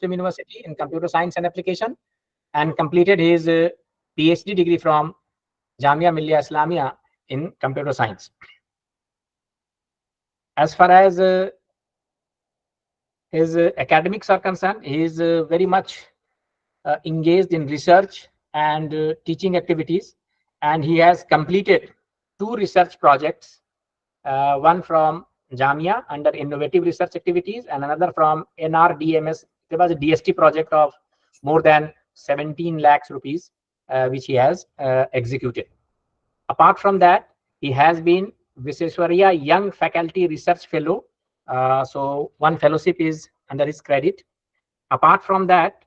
University in Computer Science and Application, and completed his PhD degree from Jamia Millia Islamia in Computer Science. As far as his academics are concerned, he is very much engaged in research and teaching activities, and he has completed 2 research projects, one from Jamia under innovative research activities and another from NRDMS. There was a DST project of more than 17 lakhs rupees, which he has executed. Apart from that, he has been Viseswaraya Young Faculty Research Fellow. So one fellowship is under his credit. Apart from that,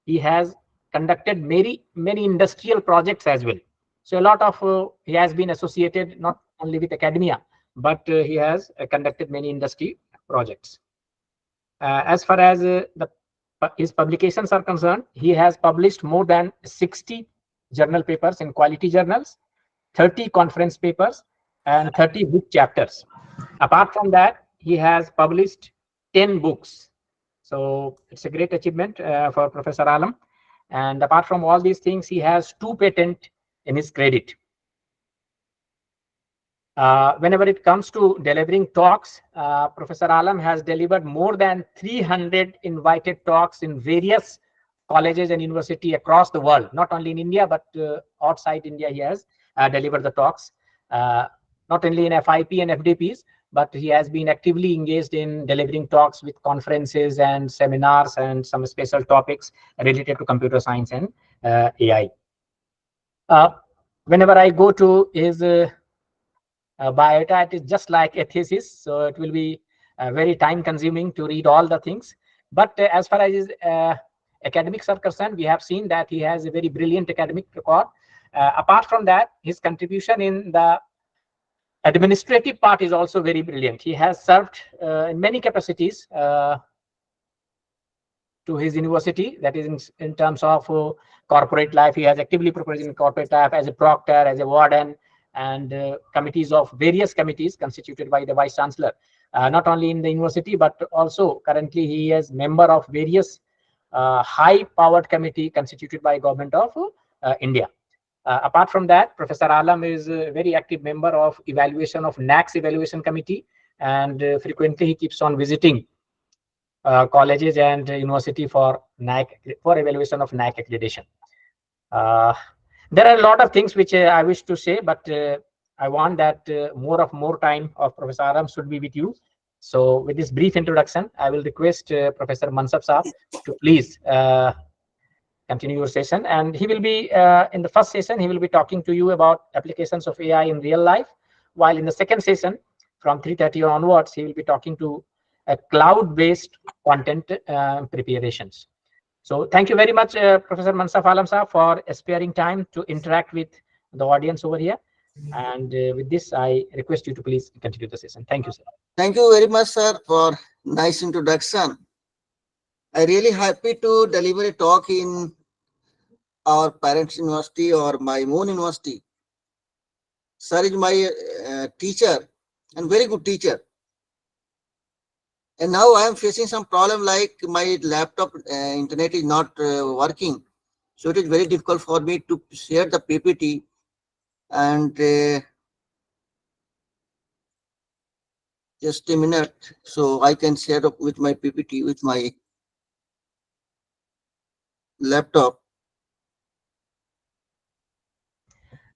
he has conducted many industrial projects as well. So a lot of he has been associated not only with academia, but he has conducted many industry projects. As far as his publications are concerned, he has published more than 60 journal papers in quality journals, 30 conference papers, and 30 book chapters. Apart from that, he has published 10 books. So it's a great achievement for Professor Alam. And apart from all these things, he has 2 patents in his credit. Whenever it comes to delivering talks, Professor Alam has delivered more than 300 invited talks in various colleges and universities across the world, not only in India, but outside India he has delivered the talks, not only in FIP and FDPs, but he has been actively engaged in delivering talks with conferences and seminars and some special topics related to computer science and AI. Whenever I go to his biodata, it is just like a thesis, so it will be very time consuming to read all the things. But as far as his academics are concerned, we have seen that he has a very brilliant academic record. Apart from that, his contribution in the administrative part is also very brilliant. He has served in many capacities to his university, that is in terms of corporate life. He has actively proposed in corporate life as a proctor, as a warden, and committees of various committees constituted by the vice chancellor, not only in the university, but also currently he is member of various high powered committee constituted by government of India. Apart from that, Professor Alam is a very active member of evaluation of NACS evaluation committee, and frequently he keeps on visiting colleges and university for NAC, for evaluation of NAC accreditation. There are a lot of things which I wish to say, but I want that more time of Professor Alam should be with you. So with this brief introduction, I will request Professor Mansaf Saab to please continue your session. And he will be, in the first session, he will be talking to you about applications of AI in real life, while in the second session, from 3:30 onwards, he will be talking to cloud-based content preparations. So thank you very much, Professor Mansaf Alam Saab, for sparing time to interact with the audience over here. And with this, I request you to please continue the session. Thank you, sir. Thank you very much, sir, for nice introduction. I really happy to deliver a talk in our parents' university or my own university. Sir is my teacher and very good teacher. And now I am facing some problem like my laptop internet is not working. So it is very difficult for me to share the PPT, and just a minute so I can share up with my PPT with my laptop.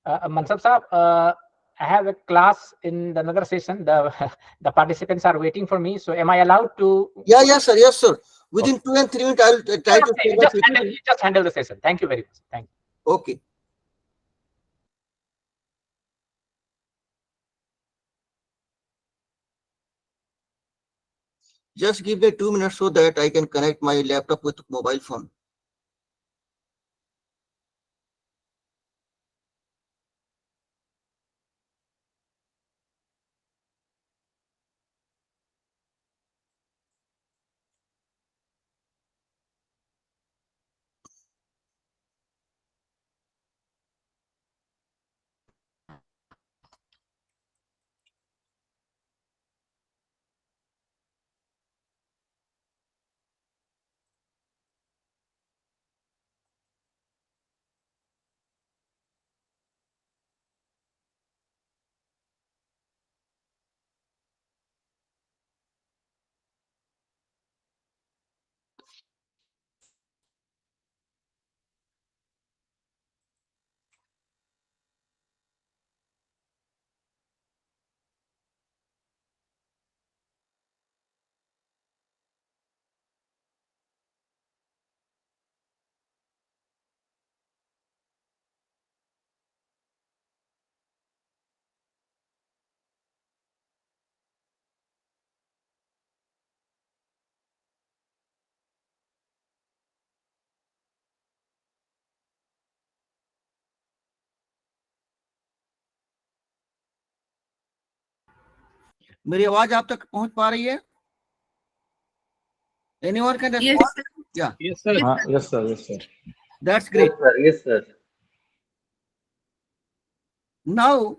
Mansaf Saab, I have a class in another session. The participants are waiting for me. So am I allowed to? Yeah, yes, sir. Yes, sir. Within 2 and 3 minutes, I will try to share just handle the session. Thank you very much. Thank you. Okay. Just give me 2 minutes so that I can connect my laptop with mobile phone. मेरी आवाज आप तक पहुंच पा रही है? Anyone can respond? Yes, sir. Yeah, Yes, sir. Yes, sir. Yes, sir. that's great. Sir. Yes, sir. Now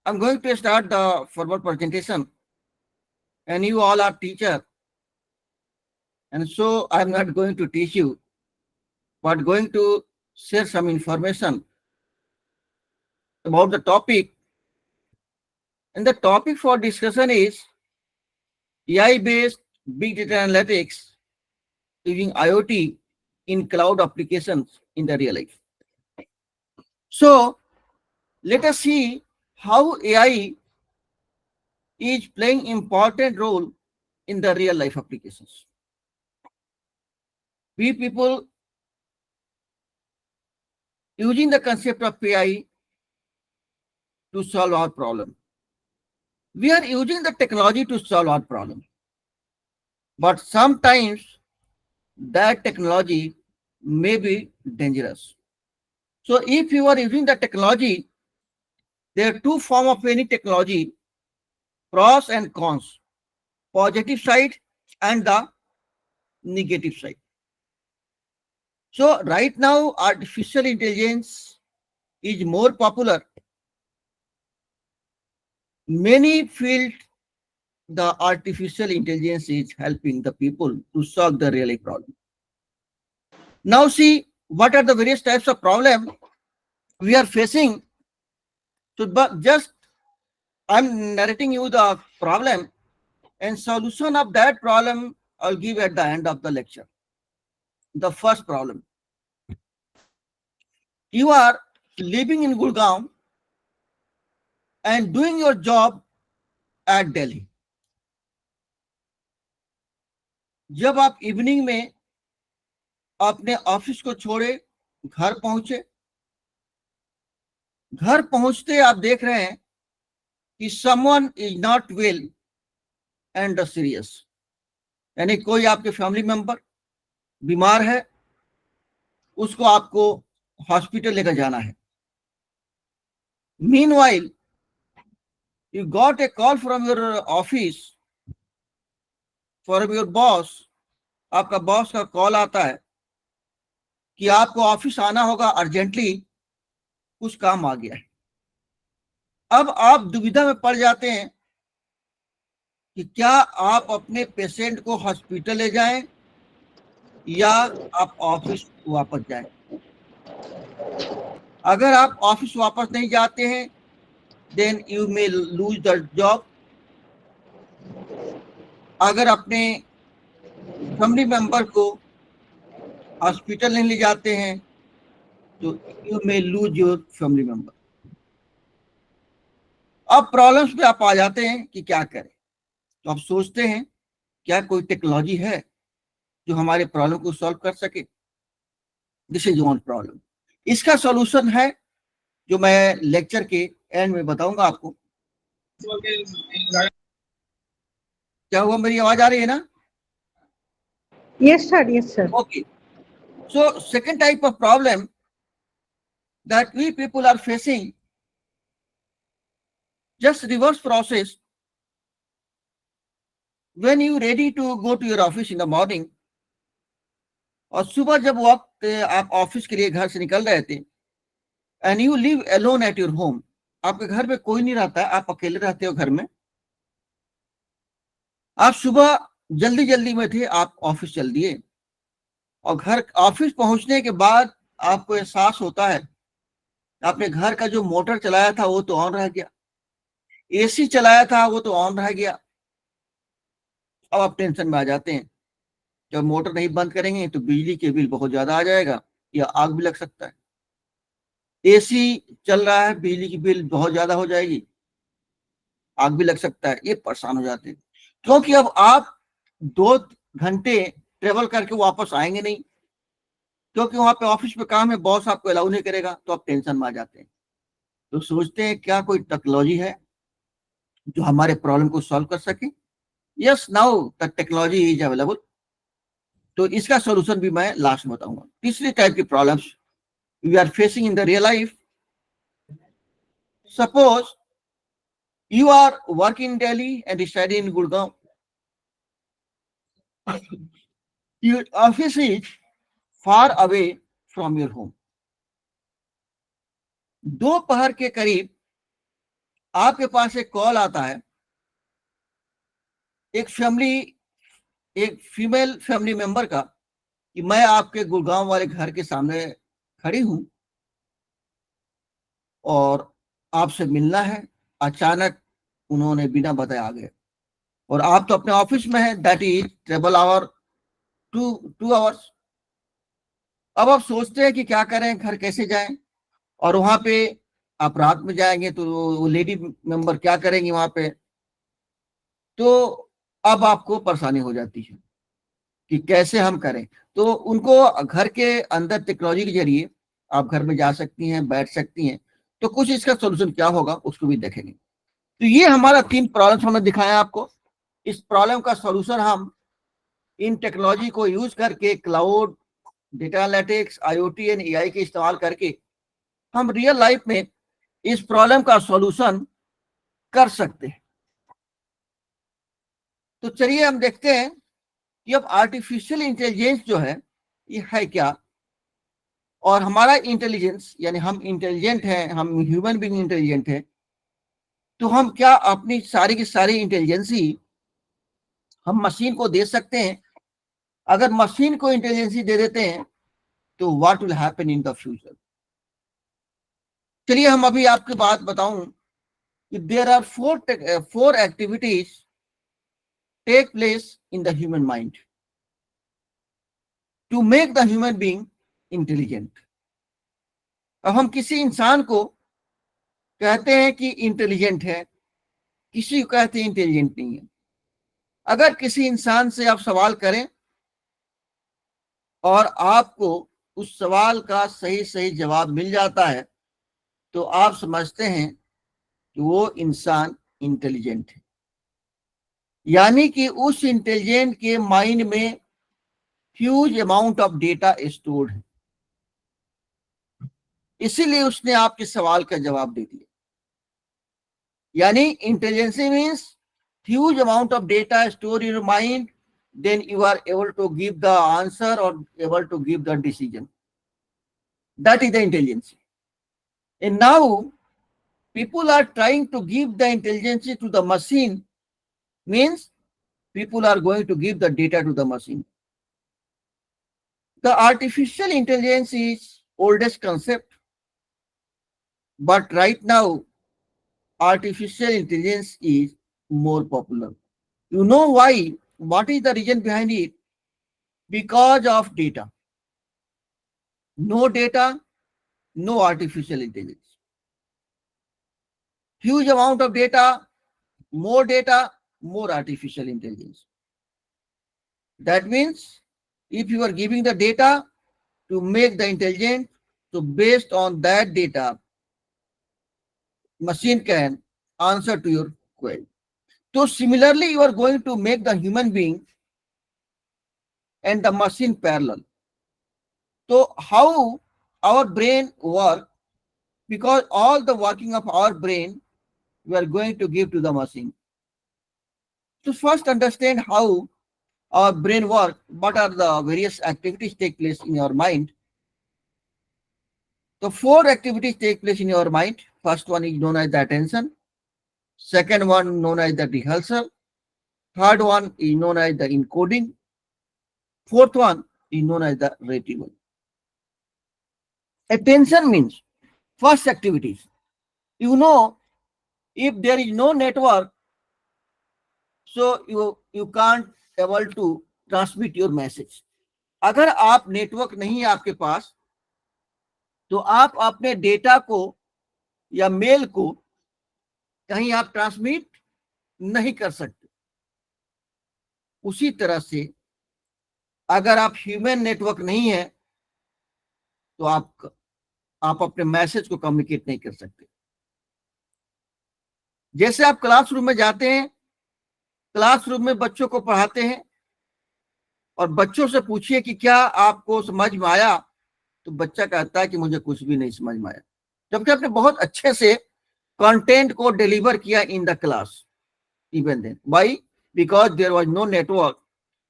I'm going to start the formal presentation, and you all are teacher, and so I'm not going to teach you, but going to share some information about the topic. And the topic for discussion is AI-based big data analytics using IoT in cloud applications in the real life. So let us see how AI is playing important role in the real life applications. We people using the concept of AI to solve our problem. We are using the technology to solve our problem. But sometimes that technology may be dangerous. So if you are using the technology, there are two forms of any technology, pros and cons, positive side and the negative side. So right now, artificial intelligence is more popular. Many feel the artificial intelligence is helping the people to solve the real life problem. Now see what are the various types of problem we are facing. So but just I'm narrating you the problem and solution of that problem I'll give at the end of the lecture. The first problem. You are living in Gurgaon and doing your job at Delhi. जब आप evening में अपने office को छोड़े घर पहुंचे, घर पहुंचते आप देख रहे हैं कि someone is not well and serious, यानी कोई आपके फैमिली मेंबर बीमार है, उसको आपको हॉस्पिटल लेकर जाना है. Meanwhile you got a call from your office, from your boss. आपका बॉस का कॉल आता है कि आपको ऑफिस आना होगा अर्जेंटली, कुछ काम आ गया है. अब आप दुविधा में पड़ जाते हैं कि क्या आप अपने पेशेंट को हॉस्पिटल ले जाएं या आप ऑफिस वापस जाएं. अगर आप ऑफिस वापस नहीं जाते हैं, then you may lose the job. अगर अपने फैमिली मेंबर को हॉस्पिटल नहीं ले जाते हैं, तो you may lose your family member. अब प्रॉब्लम्स पे आप आ जाते हैं कि क्या करें. तो आप सोचते हैं क्या कोई टेक्नोलॉजी है जो हमारे प्रॉब्लम को सॉल्व कर सके. This is one problem. इसका सॉल्यूशन है जो मैं लेक्चर के एंड में बताऊंगा आपको. क्या हुआ, मेरी आवाज आ रही है ना? Yes, sir. Yes, sir. Okay. So second type of problem that we people are facing, just reverse process. When you ready to go to your office in the morning, और सुबह जब वक्त आप ऑफिस के लिए घर से निकल रहे थे, and you live alone at your home, आपके घर में कोई नहीं रहता है, आप अकेले रहते हो घर में. आप सुबह जल्दी जल्दी में थे, आप ऑफिस चल दिए, और घर ऑफिस पहुंचने के बाद आपको एहसास होता है आपने घर का जो मोटर चलाया था वो तो ऑन रह गया, एसी चलाया था वो तो ऑन रह गया. अब आप टेंशन में आ जाते हैं, जब मोटर नहीं बंद करेंगे तो बिजली के बिल बहुत ज्यादा आ जाएगा या आग भी लग सकता है. एसी चल रहा है, बिजली की बिल बहुत ज्यादा हो जाएगी, आग भी लग सकता है. ये परेशान हो जाते हैं क्योंकि अब आप 2 घंटे ट्रेवल करके वापस आएंगे नहीं, क्योंकि वहां पे ऑफिस पे काम है, बॉस आपको अलाउ नहीं करेगा. तो आप टेंशन में आ जाते हैं. तो सोचते हैं क्या कोई टेक्नोलॉजी है जो हमारे प्रॉब्लम को सॉल्व कर सके. Yes, now the technology is available. तो इसका सॉल्यूशन भी मैं लास्ट में बताऊंगा. तीसरी टाइप की problems we are facing in the real life. Suppose you are working in Delhi and studying in Gurgaon. Your office is far away from your home. दोपहर के करीब आपके पास एक कॉल आता है एक फीमेल फैमिली मेंबर का कि मैं आपके गुड़गांव वाले घर के सामने खड़ी हूं और आपसे मिलना है। अचानक उन्होंने बिना बताए आ गए और आप तो अपने ऑफिस में हैं, that is travel hour 2 hours. अब आप सोचते हैं कि क्या करें, घर कैसे जाएं, और वहां पे आप रात में जाएंगे तो वो लेडी मेंबर क्या करेंगी वहां पे, तो अब आपको परेशानी हो जाती है कि कैसे हम करें। तो उनको घर के अंदर टेक्नोलॉजी के जरिए आप घर में जा सकती हैं, बैठ सकती हैं, तो कुछ इसका सोल्यूशन क्या होगा उसको भी देखेंगे। तो ये हमारा 3 प्रॉब्लम हमने दिखाया आपको। इस प्रॉब्लम का सोल्यूशन हम इन टेक्नोलॉजी को यूज करके, cloud, data analytics, IoT and AI के इस्तेमाल करके हम रियल लाइफ में इस प्रॉब्लम का सॉल्यूशन कर सकते हैं। तो चलिए हम देखते हैं कि अब आर्टिफिशियल इंटेलिजेंस जो है ये है क्या, और हमारा इंटेलिजेंस यानी हम इंटेलिजेंट हैं, हम ह्यूमन बीइंग इंटेलिजेंट है, तो हम क्या अपनी सारी की सारी इंटेलिजेंसी हम मशीन को दे सकते हैं? अगर मशीन को इंटेलिजेंसी दे देते हैं तो what will happen in the future. चलिए हम अभी आपकी बात बताऊं कि there are 4 activities take place in the human mind to make the human being intelligent. अब हम किसी इंसान को कहते हैं कि इंटेलिजेंट है, किसी को कहते हैं इंटेलिजेंट नहीं है। अगर किसी इंसान से आप सवाल करें और आपको उस सवाल का सही सही जवाब मिल जाता है तो आप समझते हैं कि वो इंसान इंटेलिजेंट है, यानी कि उस इंटेलिजेंट के माइंड में huge amount of data stored है, इसीलिए उसने आपके सवाल का जवाब दे दिया। यानी intelligence means huge amount of data store in your mind, then you are able to give the answer or able to give the decision. That is the intelligence. And now people are trying to give the intelligence to the machine, means people are going to give the data to the machine. The artificial intelligence is oldest concept, but right now artificial intelligence is more popular. You know why? What is the reason behind it? Because of data. No data, no artificial intelligence. Huge amount of data, more artificial intelligence. That means if you are giving the data to make the intelligent, so based on that data, machine can answer to your query. So similarly, you are going to make the human being and the machine parallel. So how our brain work, because all the working of our brain, we are going to give to the machine. So first understand how our brain work, what are the various activities take place in your mind. So 4 activities take place in your mind. First one is known as the attention. Second one known as the rehearsal. Third one is known as the encoding. Fourth one is known as the retrieval. Attention means first activities. You know, if there is no network, so you can't able to transmit your message. अगर आप network नहीं है आपके पास तो आप अपने data को या मेल को कहीं आप ट्रांसमिट नहीं कर सकते। उसी तरह से अगर आप ह्यूमन नेटवर्क नहीं है तो आप अपने मैसेज को कम्युनिकेट नहीं कर सकते। जैसे आप क्लासरूम में जाते हैं, क्लासरूम में बच्चों को पढ़ाते हैं और बच्चों से पूछिए कि क्या आपको समझ में आया, तो बच्चा कहता है कि मुझे कुछ भी नहीं समझ में आया, जबकि आपने बहुत अच्छे से कंटेंट को डिलीवर किया in the class even then. Why? Because there was no network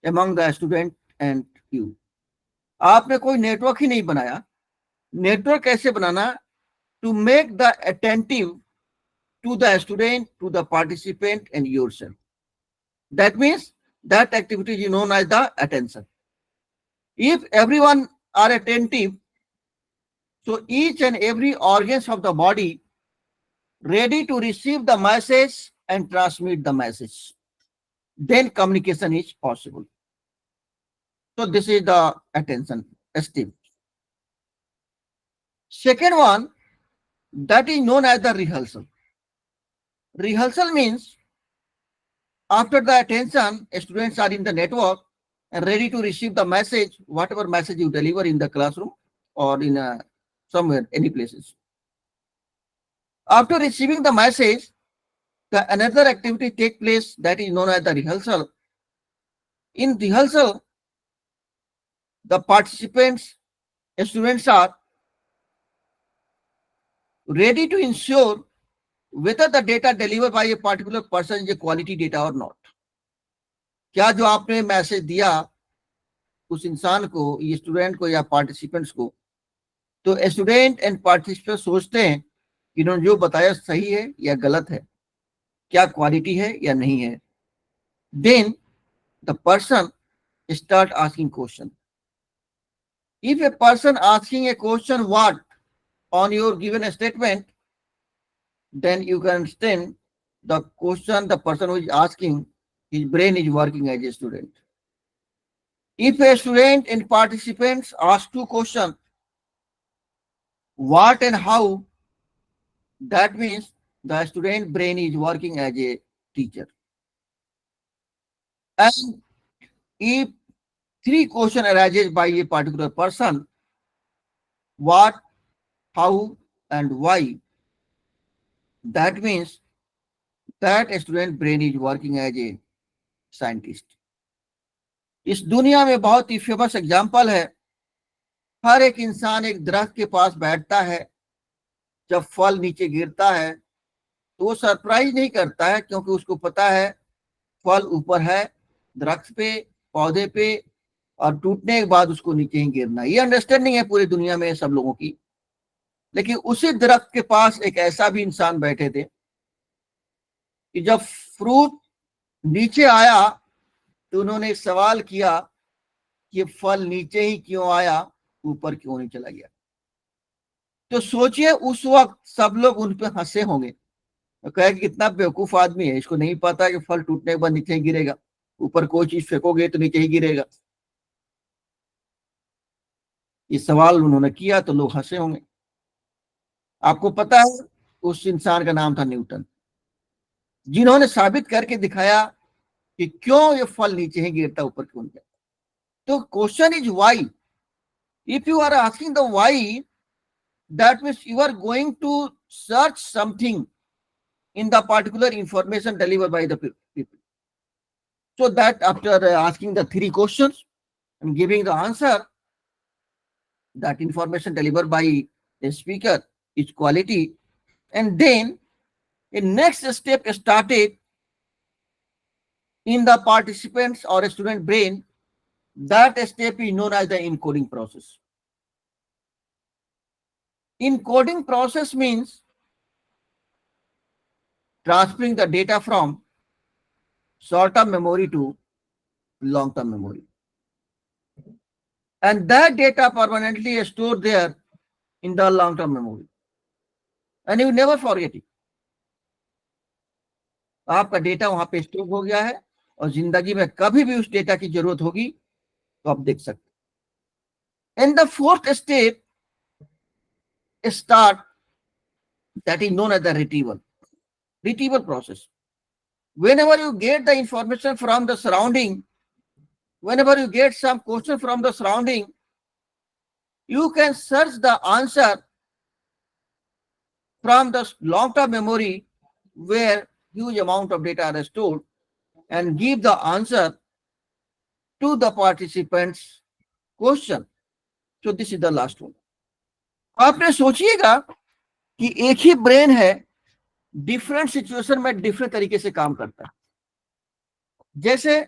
among the student and you. आपने कोई नेटवर्क ही नहीं बनाया. नेटवर्क कैसे बनाना? To make the attentive to the student, to the participant and yourself. That means that activity is known as the attention. If everyone are attentive, so each and every organs of the body ready to receive the message and transmit the message, then communication is possible. So this is the attention esteem. Second one, that is known as the rehearsal. Rehearsal means after the attention, students are in the network and ready to receive the message, whatever message you deliver in the classroom or in somewhere, any places. After receiving the message, the another activity take place that is known as the rehearsal. In rehearsal, the participants, students are ready to ensure whether the data delivered by a particular person is a quality data or not. क्या जो आपने message दिया उस इंसान को, ये student को या पार्टिसिपेंट्स को, तो स्टूडेंट एंड पार्टिसिपेंट सोचते हैं कि इन्होंने जो बताया सही है या गलत है, क्या क्वालिटी है या नहीं है. Then the person start asking question. If a person asking a question what on your given statement, then you can understand the question the person who is asking, his brain is working as a student. If a student and participants ask two questions, what and how, that means the student brain is working as a teacher. And if three questions arises by a particular person, what, how, and why, that means that student brain is working as a scientist. इस दुनिया में बहुत ही famous example है. हर एक इंसान एक दरख्त के पास बैठता है, जब फल नीचे गिरता है तो वो सरप्राइज नहीं करता है, क्योंकि उसको पता है फल ऊपर है दरख्त पे, पौधे पे, और टूटने के बाद उसको नीचे ही गिरना. ये अंडरस्टैंडिंग है पूरी दुनिया में सब लोगों की. लेकिन उसी दरख्त के पास एक ऐसा भी इंसान बैठे थे कि जब फ्रूट नीचे आया तो उन्होंने सवाल किया कि फल नीचे ही क्यों आया, ऊपर क्यों नहीं चला गया. तो सोचिए उस वक्त सब लोग उन पर हंसे होंगे, तो कहे कि कितना बेवकूफ आदमी है, इसको नहीं पता कि फल टूटने के बाद नीचे ही गिरेगा, ऊपर कोई चीज फेंकोगे तो नीचे ही गिरेगा. ये सवाल उन्होंने किया तो लोग हंसे होंगे. आपको पता है उस इंसान का नाम था न्यूटन, जिन्होंने साबित करके दिखाया कि क्यों ये फल नीचे ही गिरता, ऊपर क्यों नहीं. तो question is why. If you are asking the why, that means you are going to search something in the particular information delivered by the people. So that after asking the three questions and giving the answer, that information delivered by the speaker is quality. And then a next step started in the participants or student brain. That step is known as the encoding process. Encoding process means transferring the data from short-term memory to long-term memory. And that data permanently is stored there in the long-term memory. And you never forget it. आपका data वहां पे store हो गया है और जिंदगी में कभी भी उस डेटा की जरूरत होगी तो आप देख सकते. And the fourth step start, that is known as the retrieval process. Whenever you get the information from the surrounding, whenever you get some question from the surrounding, you can search the answer from the long-term memory where huge amount of data are stored and give the answer to the participants question. So this is the last one. आपने सोचिएगा कि एक ही brain है different situation में different तरीके से काम करता है। जैसे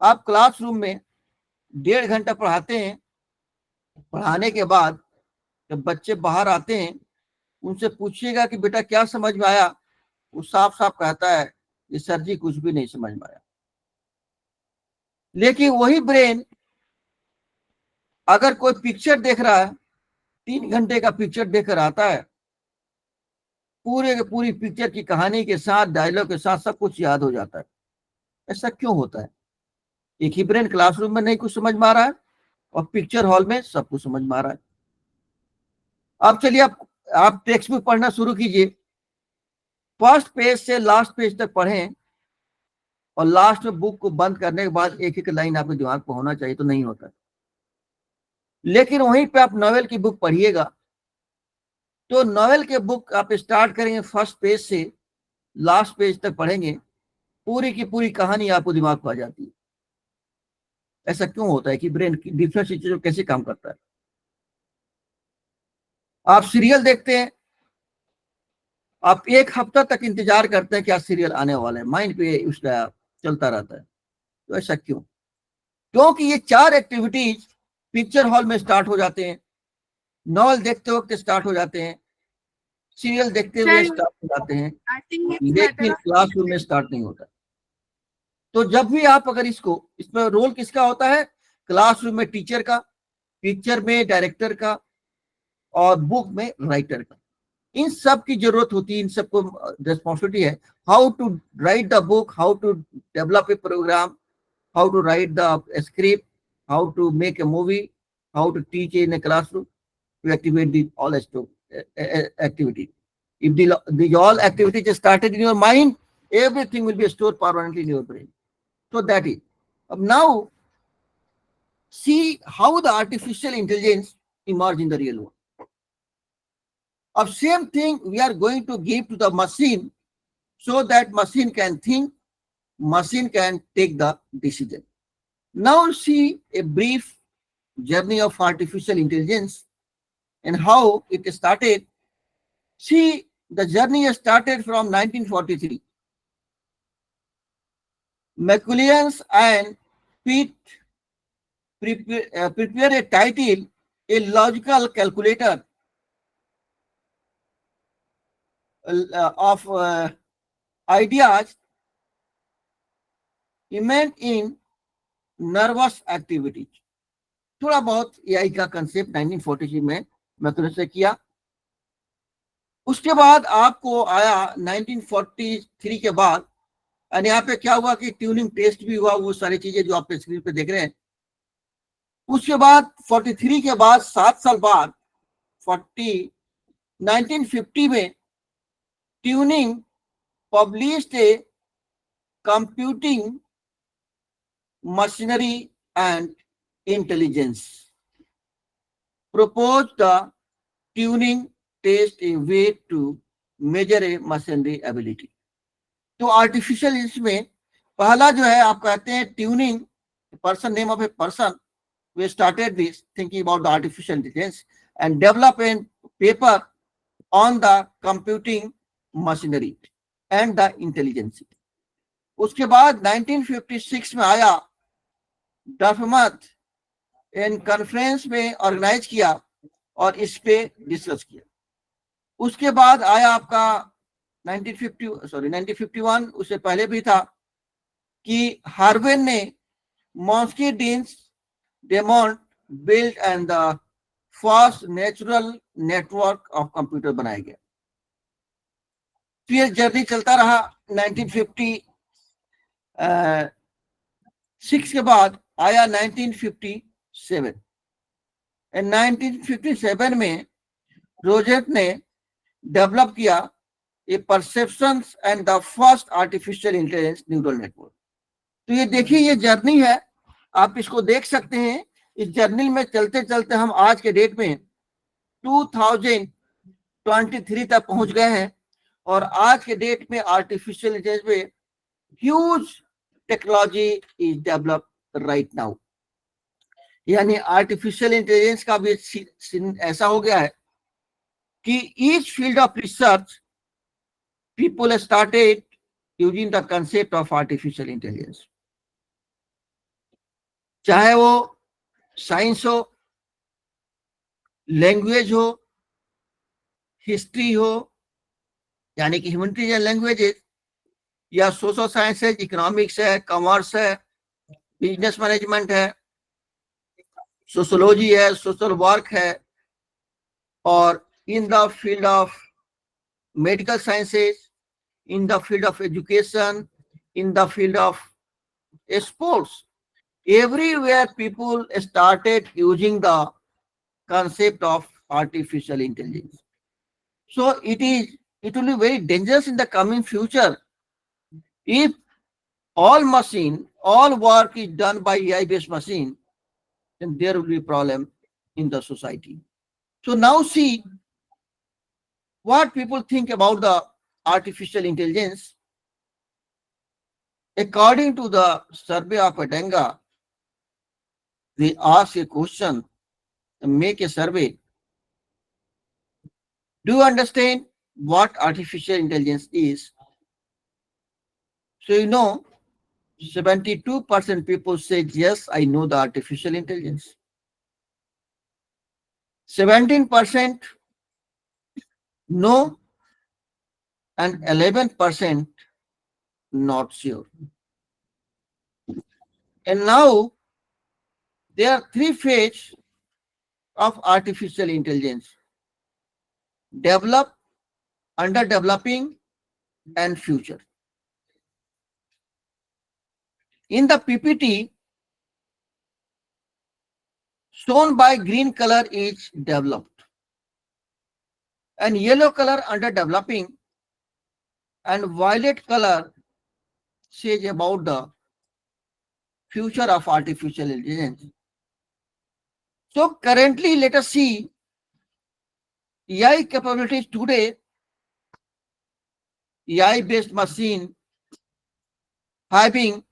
आप क्लासरूम में 1.5 घंटा पढ़ाते हैं, पढ़ाने के बाद जब बच्चे बाहर आते हैं उनसे पूछिएगा कि बेटा क्या समझ में आया, वो साफ साफ कहता है कि सर जी कुछ भी नहीं समझ में आया। लेकिन वही ब्रेन अगर कोई पिक्चर देख रहा है, 3 घंटे का पिक्चर देख कर आता है, पूरे के पूरी पिक्चर की कहानी के साथ, डायलॉग के साथ सब कुछ याद हो जाता है। ऐसा क्यों होता है? एक ही ब्रेन क्लासरूम में नहीं कुछ समझ में आ रहा है और पिक्चर हॉल में सब कुछ समझ में आ रहा है। अब चलिए आप टेक्स्ट बुक पढ़ना शुरू कीजिए, फर्स्ट पेज से लास्ट पेज तक पढ़ें और लास्ट में बुक को बंद करने के बाद एक एक लाइन आपके दिमाग पर होना चाहिए, तो नहीं होता। लेकिन वहीं पे आप नॉवेल की बुक पढ़िएगा तो नॉवेल के बुक आप स्टार्ट करेंगे फर्स्ट पेज से लास्ट पेज तक पढ़ेंगे, पूरी की पूरी कहानी आपको दिमाग पर आ जाती है। ऐसा क्यों होता है कि ब्रेन की डिफरेंट चीजों कैसे काम करता है? आप सीरियल देखते हैं, आप 1 हफ्ता तक इंतजार करते हैं क्या सीरियल आने वाला है, माइंड पे उसका चलता रहता है। तो ऐसा क्यों? क्योंकि ये 4 एक्टिविटीज पिक्चर हॉल में स्टार्ट हो जाते हैं, नॉवल देखते वक्त स्टार्ट हो जाते हैं, सीरियल देखते हुए स्टार्ट हो जाते हैं, लेकिन क्लासरूम में स्टार्ट नहीं होता। तो जब भी आप अगर इसमें रोल किसका होता है? क्लासरूम में टीचर का, पिक्चर में डायरेक्टर का और बुक में राइटर का। इन सब की जरूरत होती है, इन सबको रिस्पॉन्सिबिलिटी है। How to write the book, how to develop a program, how to write the script, how to make a movie, how to teach in a classroom, to activate the all activity. If the all activities is started in your mind, everything will be stored permanently in your brain. So that is. Now, see how the artificial intelligence emerge in the real world. Of same thing we are going to give to the machine so that machine can think, machine can take the decision. Now see a brief journey of artificial intelligence and how it started. See, the journey started from 1943. Maculians and Pitt prepare a title, a logical calculator of ideas immersed in nervous activities. थोड़ा बहुत AI का concept 1943 में मैकुलियस से किया। उसके बाद आपको आया 1943 के बाद, और यहाँ पे क्या हुआ कि ट्यूनिंग टेस्ट भी हुआ, वो सारी चीजें जो आप स्क्रीन पे देख रहे हैं। उसके बाद 43 के बाद 7 साल बाद 1950 में tuning published A computing machinery and intelligence, proposed the tuning test a way to measure a machinery ability. तो आर्टिफिशियल इसमें पहला जो है आप कहते हैं tuning, person, name of a person, we started this thinking about the artificial intelligence and develop a paper on the computing machinery and the intelligence. उसके बाद 1956 में आया डफमत इन कॉन्फ्रेंस में ऑर्गेनाइज किया और इस पे डिस्कस किया। उसके बाद आया आपका 1951, उससे पहले भी था कि हार्वेन ने Minsky Dean Edmonds build and the first natural network of computer बनाया गया। फिर जर्नी चलता रहा। 1956 के बाद आया 1957। 1957 में रोजेट ने डेवलप किया a perceptions and the first artificial intelligence neural network. तो ये देखिए, ये जर्नी है, आप इसको देख सकते हैं। इस जर्नी में चलते चलते हम आज के डेट में 2023 तक पहुंच गए हैं और आज के डेट में आर्टिफिशियल इंटेलिजेंस पे huge technology is developed right now. यानी आर्टिफिशियल इंटेलिजेंस का भी ऐसा हो गया है कि each field of research people started using the concept of artificial intelligence. चाहे वो साइंस हो, लैंग्वेज हो, हिस्ट्री हो, यानी कि ह्यूमैनिटीज एंड लैंग्वेजेस, या सोशल साइंसेज, इकोनॉमिक्स है, कॉमर्स है, बिजनेस मैनेजमेंट है, सोशोलॉजी है, सोशल वर्क है, और in the field of medical sciences, in the field of education, in the field of sports. Everywhere people started using the concept of artificial intelligence. So it will be very dangerous in the coming future if all work is done by AI-based machine, then there will be problem in the society. So now see what people think about the artificial intelligence. According to the survey of Adenga, they ask a question, make a survey. Do you understand what artificial intelligence is? So 72% people said, yes, I know the artificial intelligence. 17% no, and 11% not sure. And now there are three phases of artificial intelligence: develop, underdeveloping, and future. In the PPT, shown by green color is developed, and yellow color underdeveloping, and violet color says about the future of artificial intelligence. So currently, let us see AI capabilities today. AI-based machine having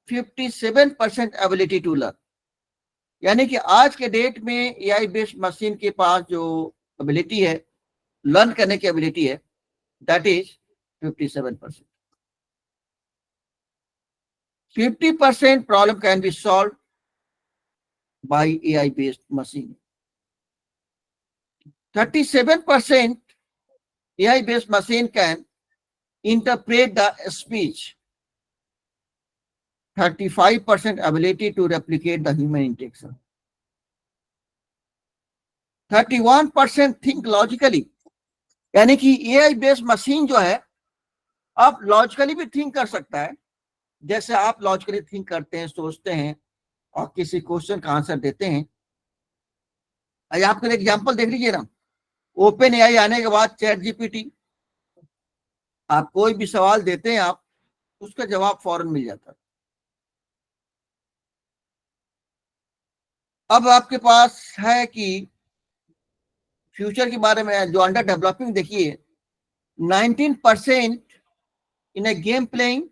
57% ability to learn. यानी कि आज के date में AI based machine के पास जो ability है, learn करने की एबिलिटी है, that is 57%. 50% problem can be solved by AI based machine. 37% AI based machine can interpret the speech. 35% ability to replicate the human interaction. 31% think logically. यानी कि AI based machine जो है, आप logically भी think कर सकता है, जैसे आप लॉजिकली थिंक करते हैं, सोचते हैं और किसी क्वेश्चन का आंसर देते हैं. आज आपको एग्जांपल देख लीजिए ना, ओपन एआई आने के बाद चैट जीपीटी, आप कोई भी सवाल देते हैं, आप उसका जवाब फौरन मिल जाता है. अब आपके पास है कि फ्यूचर के बारे में जो अंडर डेवलपिंग देखिए, 19% in a game playing,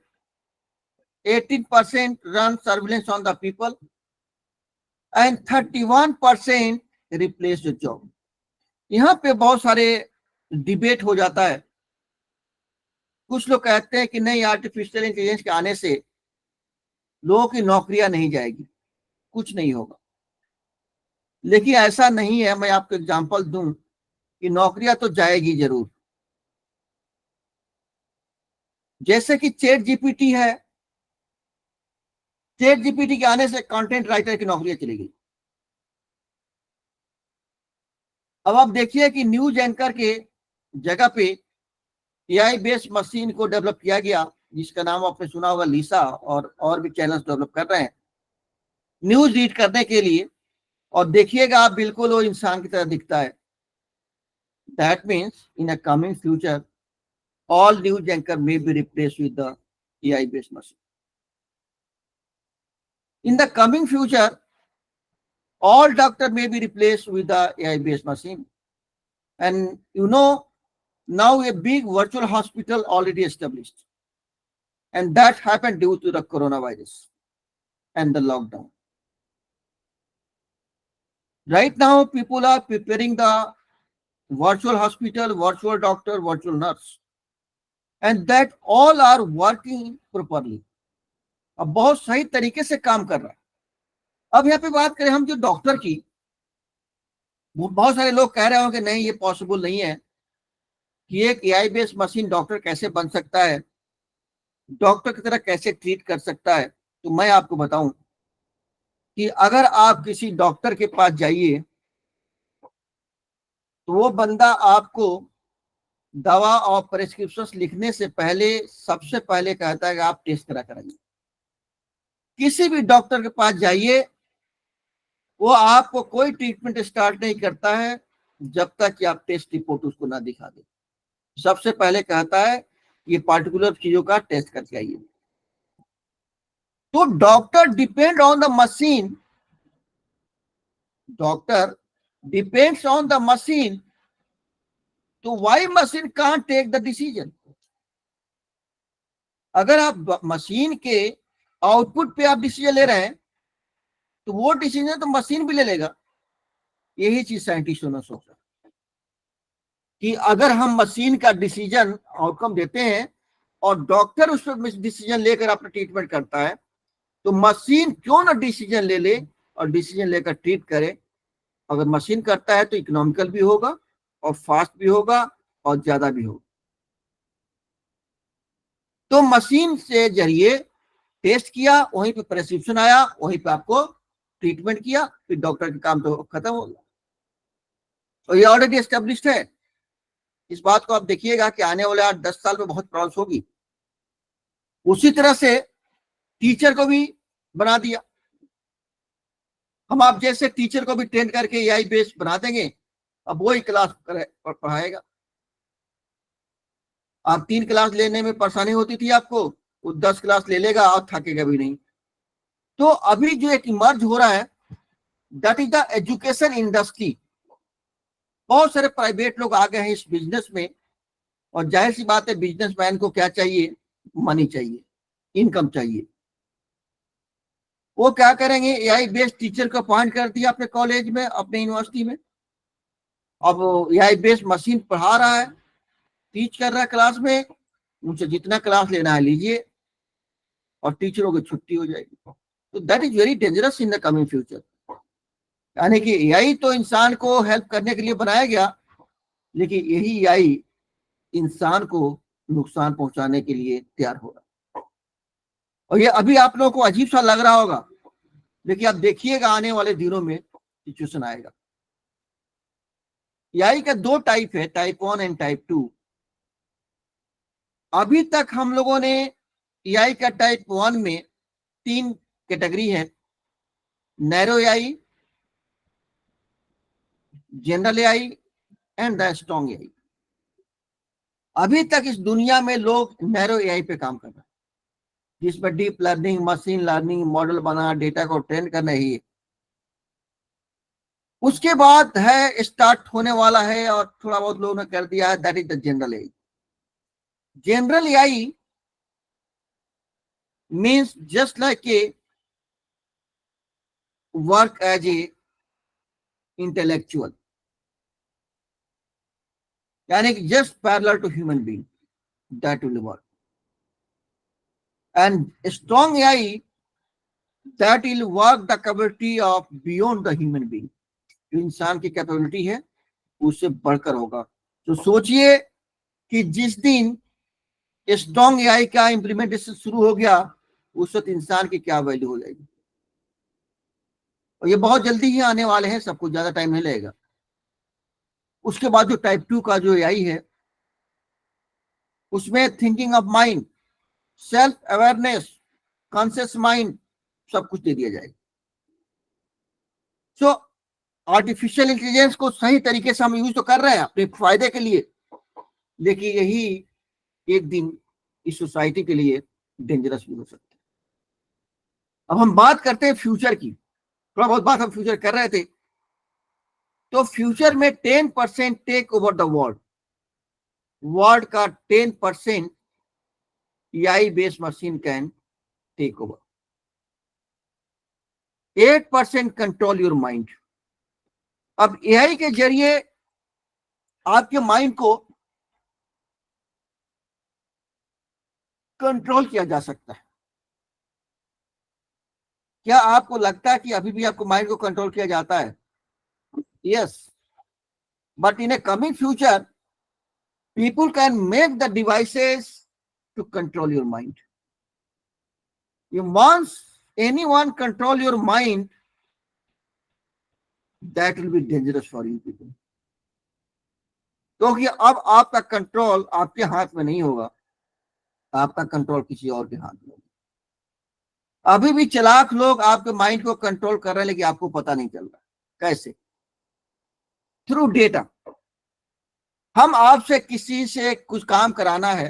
18% run surveillance on the people, and 31% replace the job. यहाँ पे बहुत सारे डिबेट हो जाता है. कुछ लोग कहते हैं कि नहीं, आर्टिफिशियल इंटेलिजेंस के आने से लोगों की नौकरियां नहीं जाएगी, कुछ नहीं होगा. लेकिन ऐसा नहीं है. मैं आपको एग्जांपल दूं कि नौकरियां तो जाएगी जरूर. जैसे कि चैट जीपीटी है, चैट जीपीटी के आने से कंटेंट राइटर की नौकरियां चली गई. अब आप देखिए कि न्यूज एंकर के जगह पे एआई बेस्ड मशीन को डेवलप किया गया, जिसका नाम आपने सुना होगा, लीसा, और भी चैनल्स डेवलप कर रहे हैं न्यूज रीड करने के लिए. और देखिएगा आप, बिल्कुल वो इंसान की तरह दिखता है. That means in a coming future all news anchor may be replaced with the AI based machine. In the coming future, all doctor may be replaced with the AI based machine. And now a big virtual hospital already established. And that happened due to the coronavirus and the lockdown. Right now, people are preparing the virtual hospital, virtual doctor, virtual nurse. And that all are working properly. अब बहुत सही तरीके से काम कर रहा है। अब यहाँ पे बात करें हम जो डॉक्टर की, बहुत सारे लोग कह रहे होंगे नहीं ये पॉसिबल नहीं है कि एक एआई बेस्ड मशीन डॉक्टर कैसे बन सकता है, डॉक्टर की तरह कैसे ट्रीट कर सकता है। तो मैं आपको बताऊं कि अगर आप किसी डॉक्टर के पास जाइए तो वो बंदा आपको दवा और प्रेस्क्रिप्शन लिखने से पहले सबसे पहले कहता है कि आप टेस्ट करा कराइए। किसी भी डॉक्टर के पास जाइए, वो आपको कोई ट्रीटमेंट स्टार्ट नहीं करता है जब तक कि आप टेस्ट रिपोर्ट उसको ना दिखा दे। सबसे पहले कहता है ये पार्टिकुलर चीजों का टेस्ट करके आइए। तो doctor depend on the machine, doctor depends on the machine, तो why machine can't take the decision. अगर आप मशीन के आउटपुट पे आप डिसीजन ले रहे हैं तो वो डिसीजन तो मशीन भी ले लेगा। यही चीज साइंटिस्टों ने सोचा कि अगर हम मशीन का डिसीजन आउटकम देते हैं और डॉक्टर उस पर डिसीजन लेकर अपना ट्रीटमेंट करता है, तो मशीन क्यों ना डिसीजन ले ले और डिसीजन लेकर ट्रीट करे। अगर मशीन करता है तो इकोनॉमिकल भी होगा और फास्ट भी होगा और ज्यादा भी होगा। तो मशीन से जरिए टेस्ट किया, वहीं पे प्रेस्क्रिप्शन आया, वहीं पे आपको ट्रीटमेंट किया, फिर डॉक्टर का काम तो खत्म हो गया। और ये ऑलरेडी एस्टेब्लिश्ड है। इस बात को आप देखिएगा कि आने वाले 8-10 साल में बहुत प्रॉब्लम होगी। उसी तरह से टीचर को भी बना दिया। हम आप जैसे टीचर को भी ट्रेन करके एआई बेस्ड बना देंगे, अब वही क्लास पढ़ाएगा। आप 3 क्लास लेने में परेशानी होती थी आपको, वो 10 क्लास ले लेगा और थकेगा भी नहीं। तो अभी जो एक इमर्ज हो रहा है that is the education industry. बहुत सारे प्राइवेट लोग आ गए हैं इस बिजनेस में, और जाहिर सी बात है बिजनेसमैन को क्या चाहिए, मनी चाहिए, इनकम चाहिए। वो क्या करेंगे, एआई बेस्ड टीचर को अपॉइंट कर दिया अपने कॉलेज में, अपने यूनिवर्सिटी में। अब एआई बेस्ड मशीन पढ़ा रहा है, टीच कर रहा है क्लास में, उनसे जितना क्लास लेना है लीजिए और टीचरों की छुट्टी हो जाएगी। तो that is very dangerous in the coming future. यानी कि एआई तो इंसान को हेल्प करने के लिए बनाया गया, लेकिन यही एआई इंसान को नुकसान पहुंचाने के लिए तैयार हो रहा है। और ये अभी आप लोगों को अजीब सा लग रहा होगा, लेकिन आप देखिएगा आने वाले दिनों में सिचुएशन आएगा। एआई का 2 टाइप है, टाइप 1 एंड टाइप 2। अभी तक हम लोगों ने एआई का टाइप 1 में 3 कैटेगरी है, narrow AI, general AI and the strong AI. अभी तक इस दुनिया में लोग नैरो एआई पे काम कर रहे हैं, जिसमें deep learning, machine learning, model बना, डेटा को ट्रेन करना ही है। उसके बाद है स्टार्ट होने वाला है और थोड़ा बहुत लोगों ने कर दिया है, that is the general AI. General AI means just like a work as a intellectual, यानी कि just parallel to human being, that will work. And strong AI that will work the capability of beyond the human being. जो इंसान की capability है उससे बढ़कर होगा। तो सोचिए कि जिस दिन स्ट्रॉन्ग एआई का इंप्लीमेंटेशन शुरू हो गया, उस वक्त इंसान की क्या वैल्यू हो जाएगी। और ये बहुत जल्दी ही आने वाले हैं, सबको ज्यादा टाइम नहीं लगेगा। उसके बाद जो टाइप 2 का जो एआई है, उसमें thinking of mind, self awareness, conscious mind, सब कुछ दे दिया जाएगा। सो आर्टिफिशियल इंटेलिजेंस को सही तरीके से हम यूज तो कर रहे हैं अपने फायदे के लिए, लेकिन यही एक दिन इस सोसाइटी के लिए डेंजरस भी हो सकता है। अब हम बात करते हैं फ्यूचर की, थोड़ा बहुत बात हम फ्यूचर कर रहे थे। तो फ्यूचर में 10% take over the world, world का 10% AI based machine can take over. 8% control your mind. अब एआई के जरिए आपके माइंड को कंट्रोल किया जा सकता है। क्या आपको लगता है कि अभी भी आपको माइंड को कंट्रोल किया जाता है? Yes, but in A coming future people can make the devices to control your mind. You once anyone control your mind, that will be dangerous for you people. क्योंकि अब आपका कंट्रोल आपके हाथ में नहीं होगा, आपका कंट्रोल किसी और के हाथ में होगा। अभी भी चालाक लोग आपके माइंड को कंट्रोल कर रहे हैं, लेकिन आपको पता नहीं चल रहा। कैसे? Through data. हम आपसे किसी से कुछ काम कराना है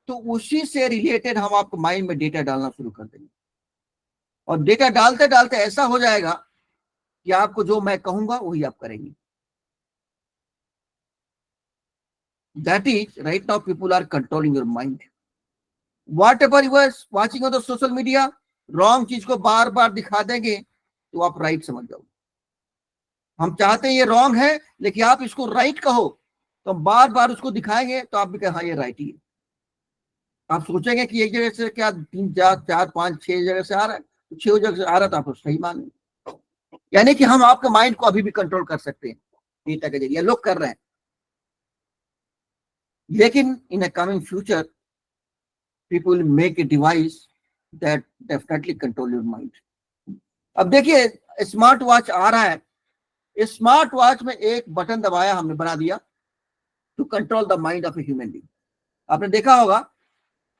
तो उसी से रिलेटेड हम आपको माइंड में डेटा डालना शुरू कर देंगे, और डेटा डालते डालते ऐसा हो जाएगा कि आपको जो मैं कहूंगा वही आप करेंगे। That is right now people are controlling your mind. Whatever you are watching on the social media, wrong चीज को बार बार दिखा देंगे तो आप राइट समझ जाओगे। हम चाहते हैं ये रॉन्ग है, लेकिन आप इसको राइट कहो, तो हम बार बार उसको दिखाएंगे तो आप भी कहें हाँ ये राइट ही है। आप सोचेंगे कि एक जगह से क्या 3 4 4 5 6 जगह से आ रहा है, तो 6 जगह से आ रहा है तो आप सही मानेंगे। यानी कि हम आपके माइंड को अभी भी कंट्रोल कर सकते हैं डेटा के जरिए, लोग कर रहे हैं। लेकिन in a coming future people will make a device that definitely control your mind. अब देखिए स्मार्ट वॉच आ रहा है, स्मार्ट वॉच में एक बटन दबाया हमने, बना दिया to control the mind of a human being. आपने देखा होगा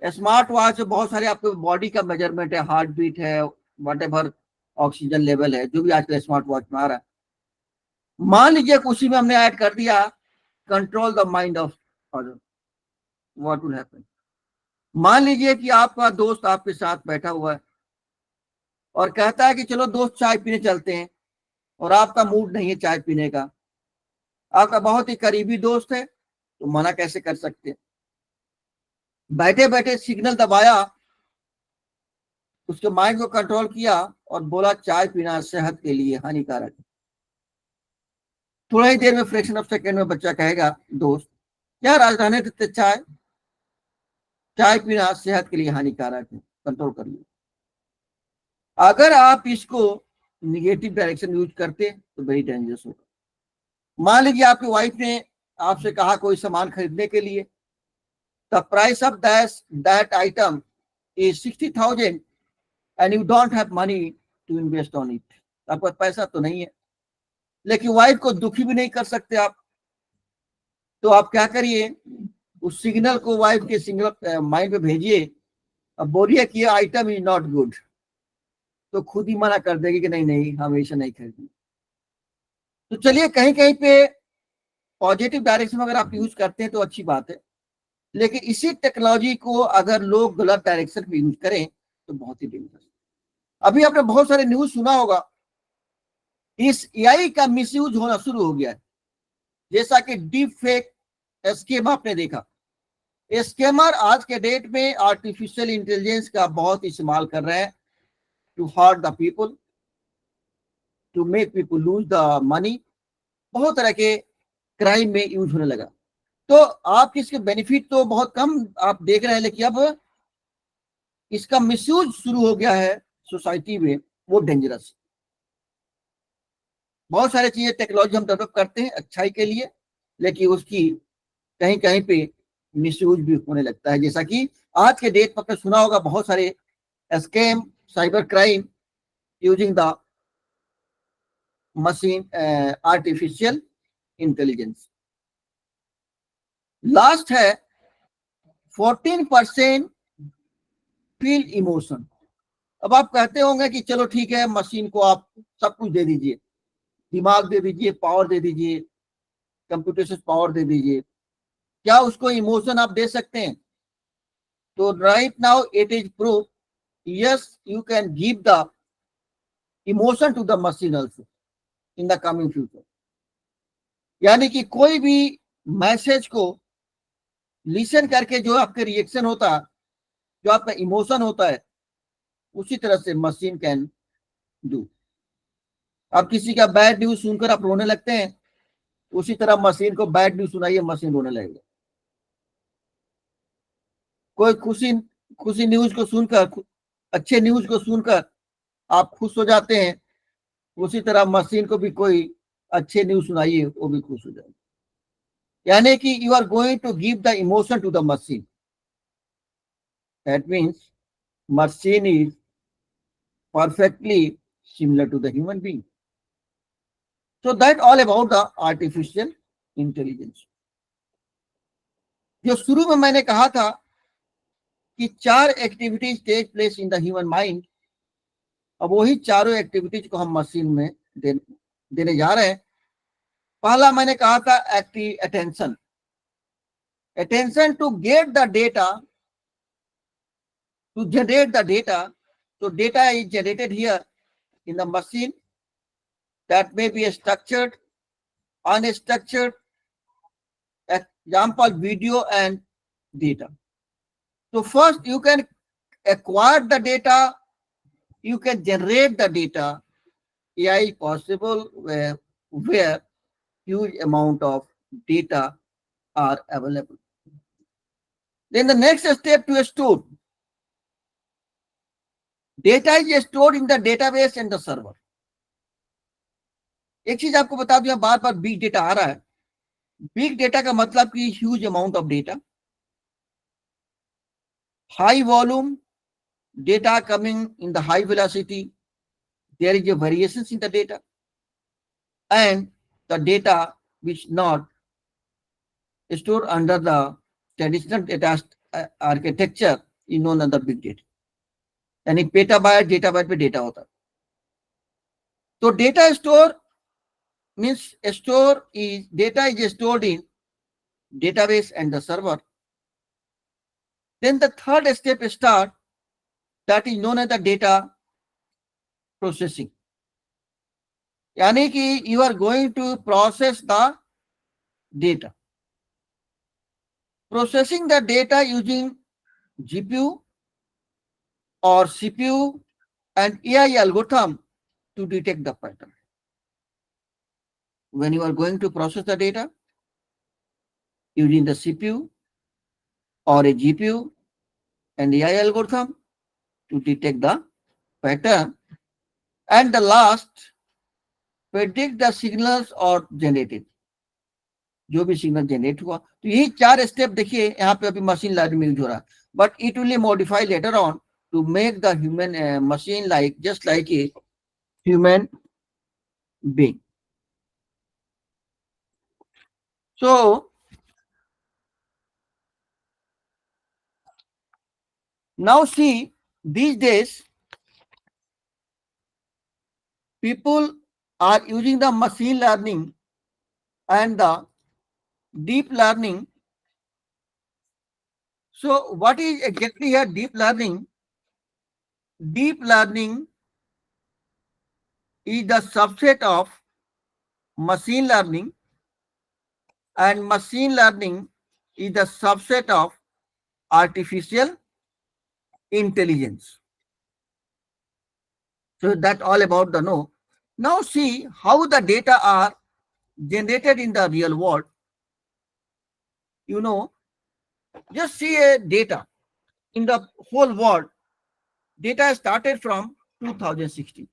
स्मार्ट वॉच में बहुत सारे आपके बॉडी का मेजरमेंट है, हार्ट बीट है, व्हाटएवर ऑक्सीजन लेवल है, जो भी आजकल स्मार्ट वॉच में आ रहा है। मान लीजिए उसी में हमने ऐड कर दिया control the mind of other, what will happen? मान लीजिए कि आपका दोस्त आपके साथ बैठा हुआ है और कहता है कि चलो दोस्त चाय पीने चलते हैं, और आपका मूड नहीं है चाय पीने का, आपका बहुत ही करीबी दोस्त है, तो मना कैसे कर सकते हैं? बैठे बैठे सिग्नल दबाया, उसके माइंड को कंट्रोल किया और बोला चाय पीना सेहत के लिए हानिकारक है। थोड़ा ही देर में, फ्रैक्शन ऑफ सेकेंड में बच्चा कहेगा दोस्त यार आज रहने देते, चाय चाय पीना सेहत के लिए हानिकारक है, कंट्रोल कर लिया। अगर आप इसको निगेटिव डायरेक्शन यूज करते तो वेरी डेंजरस होगा। मान लीजिए आपकी वाइफ ने आपसे कहा कोई सामान खरीदने के लिए, the price of that item is 60,000 and you don't have money to invest on it. आपके पास पैसा तो नहीं है, लेकिन वाइफ को दुखी भी नहीं कर सकते आप, तो आप क्या करिए, उस सिग्नल को वाइफ के सिग्नल माइंड पे भेजिए, अब बोलिए कि आइटम इज नॉट गुड, तो खुद ही मना कर देगी कि नहीं नहीं हमेशा नहीं खरीदनी। तो चलिए कहीं कहीं पे पॉजिटिव डायरेक्शन में अगर आप यूज करते हैं तो अच्छी बात है, लेकिन इसी टेक्नोलॉजी को अगर लोग गलत डायरेक्शन में यूज करें तो बहुत ही डेंजरस। अभी आपने बहुत सारे न्यूज सुना होगा, इस एआई का मिसयूज होना शुरू हो गया है, जैसा कि डीप फेक स्कैम आपने देखा। स्कैमर आज के डेट में आर्टिफिशियल इंटेलिजेंस का बहुत इस्तेमाल कर रहे हैं to hurt the people, to make people lose the money. बहुत तरह के क्राइम में यूज होने लगा। तो आप इसके बेनिफिट तो बहुत कम आप देख रहे हैं, लेकिन अब इसका मिसयूज शुरू हो गया है सोसाइटी में, वो डेंजरस। बहुत सारी चीजें टेक्नोलॉजी हम डेवलप करते हैं अच्छाई के लिए, लेकिन उसकी कहीं कहीं पे मिसयूज भी होने लगता है, जैसा कि आज के डेट पर आपने सुना होगा बहुत सारे scam, cyber crime using the machine artificial intelligence. Last है 14% फील इमोशन। अब आप कहते होंगे कि चलो ठीक है, मशीन को आप सब कुछ दे दीजिए, दिमाग दे दीजिए, पावर दे दीजिए, कंप्यूटेशन पावर दे दीजिए, क्या उसको इमोशन आप दे सकते हैं? तो right now it is proof, yes you can give the emotion to the machine also in the coming future. यानी कि कोई भी मैसेज को लिसन करके जो आपके रिएक्शन होता है, जो आपका इमोशन होता है, उसी तरह से मशीन कैन डू। आप किसी का बैड न्यूज सुनकर आप रोने लगते हैं, उसी तरह मशीन को बैड न्यूज सुनाइए, मशीन रोने लगेगा। कोई खुशी खुशी न्यूज को सुनकर, अच्छे न्यूज को सुनकर आप खुश हो जाते हैं, उसी तरह मशीन को भी कोई अच्छे न्यूज सुनाइए वो भी खुश हो जाए। यानी कि you are going to give the emotion to the machine. That means machine is perfectly similar to the human being. So that all about the artificial intelligence. जो शुरू में मैंने कहा था कि 4 activities take place in the human mind, अब वही चारों एक्टिविटीज को हम मशीन में देने जा रहे हैं। पहला मैंने कहा था active attention, attention to get the data, to generate the data. So data is generated here in the machine, that may be structured, unstructured, example video and data. So first you can acquire the data, you can generate the data. AI is possible where huge amount of data are available. Then the next step to store. Data is stored in the database and the server. एक चीज आपको बता दूं, बार बार big data आ रहा है। Big data का मतलब कि huge amount of data, high volume data coming in the high velocity, there is a variations in the data, and the data which not stored under the traditional data architecture is known as the big data. यानी petabyte डेटाबाइट पे data होता है। तो data store means store is data is stored in database and the server. Then the third step start, that is known as the data processing. यानी कि you are going to process the data. Processing the data using GPU or CPU and AI algorithm to detect the pattern. When you are going to process the data using the CPU or a GPU and AI algorithm to detect the pattern, and the last, predict the signals or generated, जो भी signal generate हुआ। तो यही 4 step देखिए यहाँ पे अभी machine learning use हो रहा है, but it will modify later on to make the human machine like just like a human being. So now see, these days people are using the machine learning and the deep learning. So what is exactly here deep learning? Deep learning is the subset of machine learning, and machine learning is the subset of artificial intelligence. So that all about the know. Now see how the data are generated in the real world. You know, just see a data in the whole world. Data started from 2016.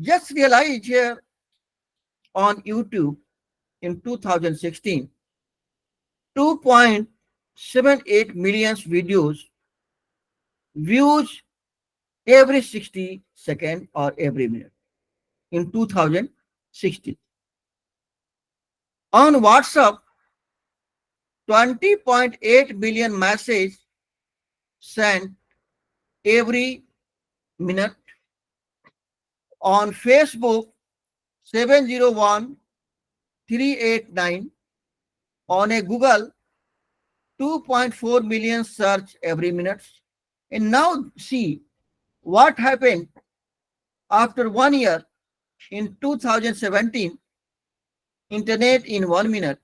Just realize here on YouTube in 2016, 2.78 million videos views every 60 seconds or every minute in 2016. On WhatsApp, 20.8 billion messages sent every minute. On Facebook, 701,389. On a Google, 2.4 million search every minute. And now see what happened after 1 year in 2017, internet in 1 minute.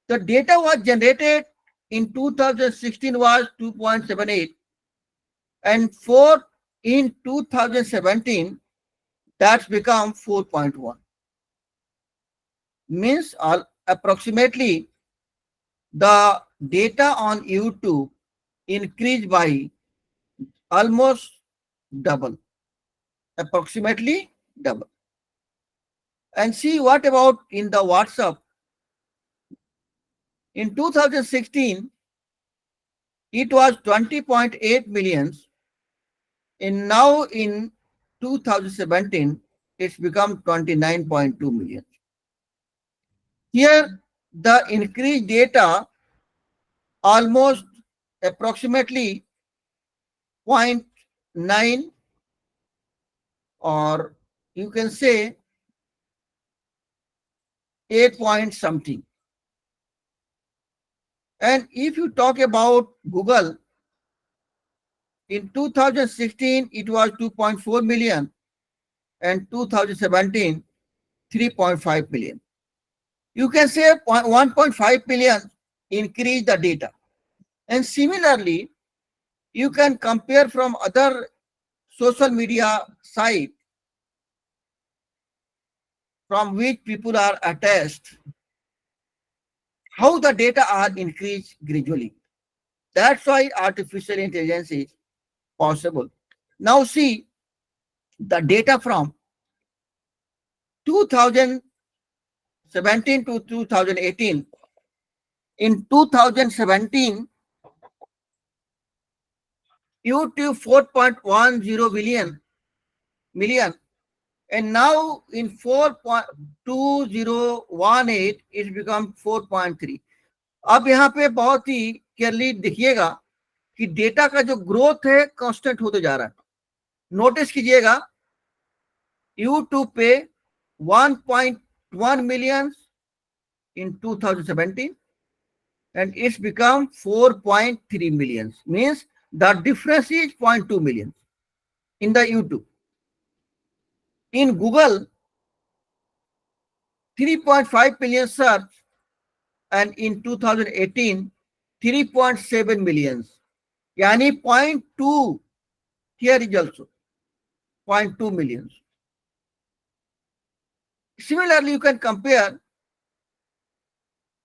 The data was generated in 2016 was 2.78, and in 2017 that's become 4.1. Means approximately the data on YouTube increased by almost double, approximately double. And see what about in the WhatsApp? In 2016, it was 20.8 millions, and now in 2017, it's become 29.2 million. Here, the increased data almost approximately 0.9, or you can say 8 point something. And if you talk about Google, in 2016 it was 2.4 million, and 2017 3.5 million. You can say 1.5 million increase the data. And similarly, you can compare from other social media site from which people are attached, how the data are increased gradually. That's why artificial intelligence is possible. Now see the data from 2017 to 2018. In 2017, YouTube 4.10 million, and now in 4.2018 it's become 4.3. अब यहाँ पे बहुत ही clearly देखिएगा कि data का जो growth है constant होते जा रहा है. नोटिस कीजिएगा यूट्यूब पे 1.1 million in 2017 and it's become 4.3 million. Means the difference is 0.2 million in the YouTube. In Google, 3.5 million search, and in 2018 3.7 million. Yani 0.2, here is also 0.2 million. Similarly, you can compare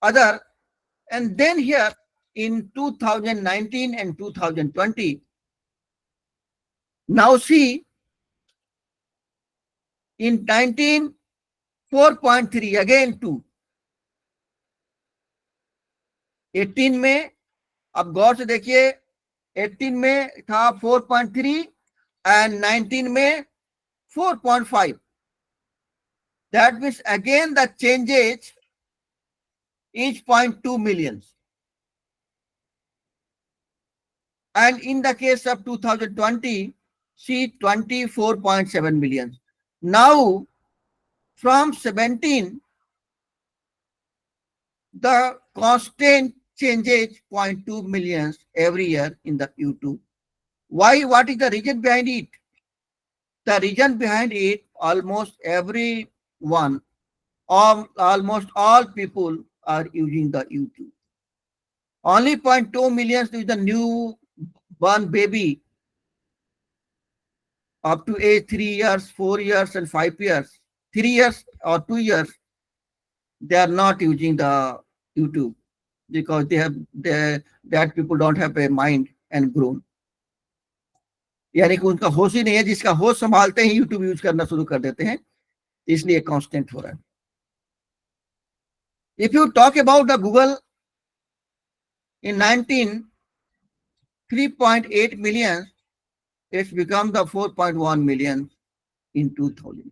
other, and then here in 2019 and 2020, now see in 19 4.3, again 2, 18 में, अब गौर से देखिए 18 में था 4.3 and 19 में 4.5. That means again the changes is 0.2 million. And in the case of 2020, see 24.7 million. Now from 17, the constant changes 0.2 million every year in the YouTube. Why? What is the reason behind it? The reason behind it, almost everyone, almost all people are using the YouTube. Only 0.2 million is the new born baby up to age 3 years, 4 years, and 5 years. 3 years or 2 years, they are not using the YouTube because that people don't have a mind and grown. यानी कि उनका होश ही नहीं है, जिसका होश संभालते ही YouTube use करना शुरू कर देते हैं, इसलिए कांस्टेंट हो रहा है. If you talk about the Google, in 19 3.8 million, it's become the 4.1 million in 2000.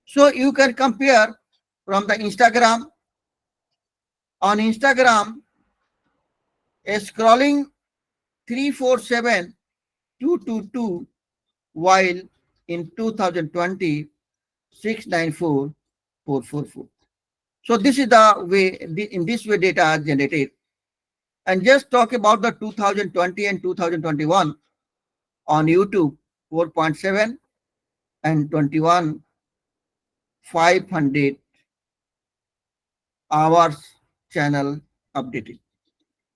So you can compare from the Instagram. On Instagram, a scrolling 347 222, while in 2020 694 444. So this is the way, in this way data are generated. And just talk about the 2020 and 2021 on YouTube, 4.7 and 21 500 hours channel updated.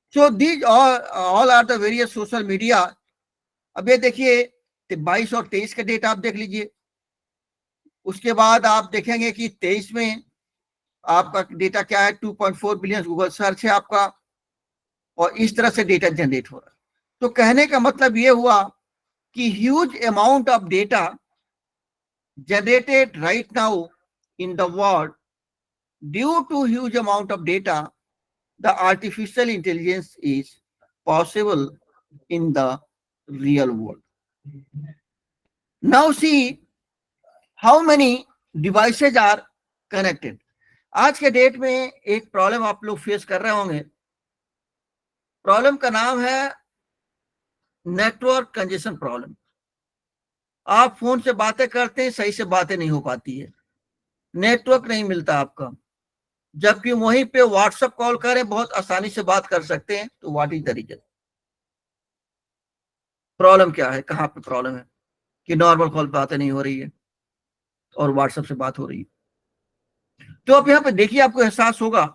So these all are the various social media. अब ये देखिए 22 और 23 का data आप देख लीजिए. उसके बाद आप देखेंगे कि 23 में आपका डेटा क्या है, 2.4 बिलियन गूगल सर्च है आपका, और इस तरह से डेटा जनरेट हो रहा है। तो कहने का मतलब ये हुआ कि huge amount of data generated right now in the world. Due to huge amount of data, the artificial intelligence is possible in the real world. Now see how many devices are connected. आज के date में एक problem आप लोग face कर रहे होंगे। Problem का नाम है नेटवर्क कंजेशन प्रॉब्लम। आप फोन से बातें करते हैं, सही से बातें नहीं हो पाती है, नेटवर्क नहीं मिलता आपका, जबकि वहीं पे व्हाट्सएप कॉल करें बहुत आसानी से बात कर सकते हैं। तो what is the reason? Problem क्या है, कहाँ पे प्रॉब्लम है कि नॉर्मल कॉल पे बातें नहीं हो रही है और व्हाट्सएप से बात हो रही है? तो आप यहाँ पे देखिए, आपको एहसास होगा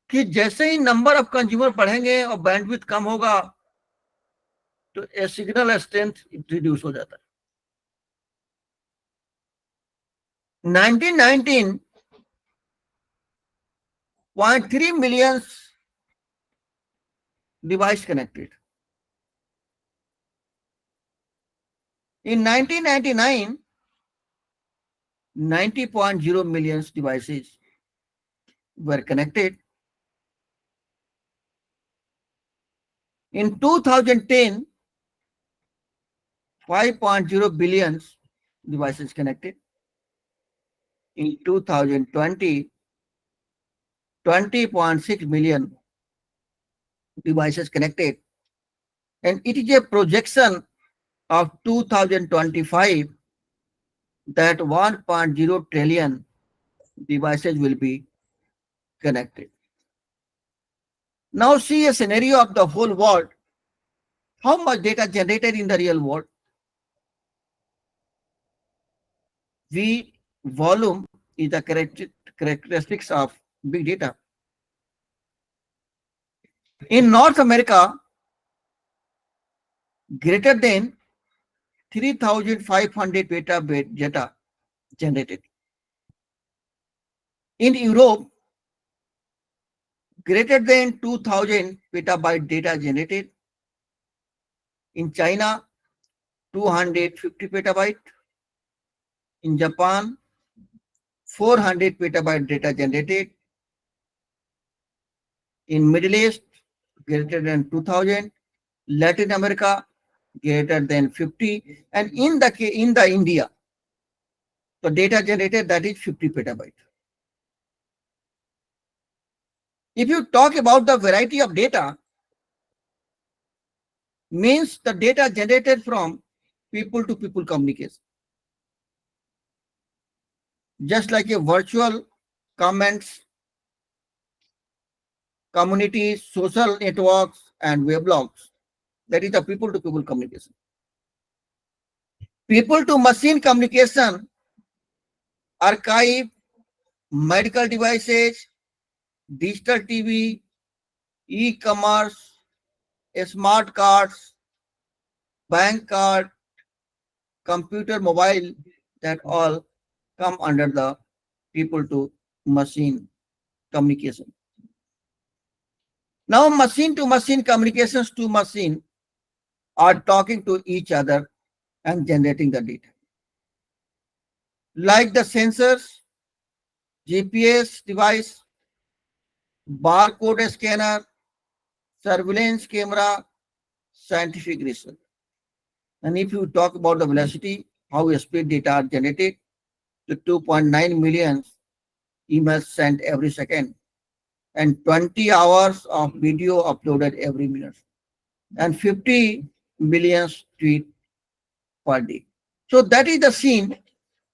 कि जैसे ही नंबर ऑफ कंज्यूमर बढ़ेंगे और बैंडविड्थ कम होगा तो सिग्नल स्ट्रेंथ रिड्यूस हो जाता है। 1919 0.3 million device connected. In 1999, 90.0 million devices were connected. In 2010, 5.0 billion devices connected. In 2020, 20.6 million devices connected. And it is a projection of 2025 that 1.0 trillion devices will be connected. Now see a scenario of the whole world. How much data generated in the real world? V volume is the characteristics of big data. In North America, greater than 3,500 petabyte data generated. In Europe, greater than 2,000 petabyte data generated. In China, 250 petabyte. In Japan, 400 petabyte data generated. In Middle East, greater than 2,000. Latin America, greater than 50. And in the India, the data generated, that is 50 petabyte. If you talk about the variety of data, means the data generated from people to people communication. Just like a virtual comments, communities, social networks, and weblogs, that is the people to people communication. People to machine communication, archive, medical devices, digital TV, e-commerce, smart cards, bank card, computer, mobile, that all come under the people to machine communication. Now machine to machine communications to machine are talking to each other and generating the data. Like the sensors, GPS device, barcode scanner, surveillance camera, scientific research. And if you talk about the velocity, how speed data are generated, the 2.9 million emails sent every second, and 20 hours of video uploaded every minute, and 50 million tweets per day. So that is the scene,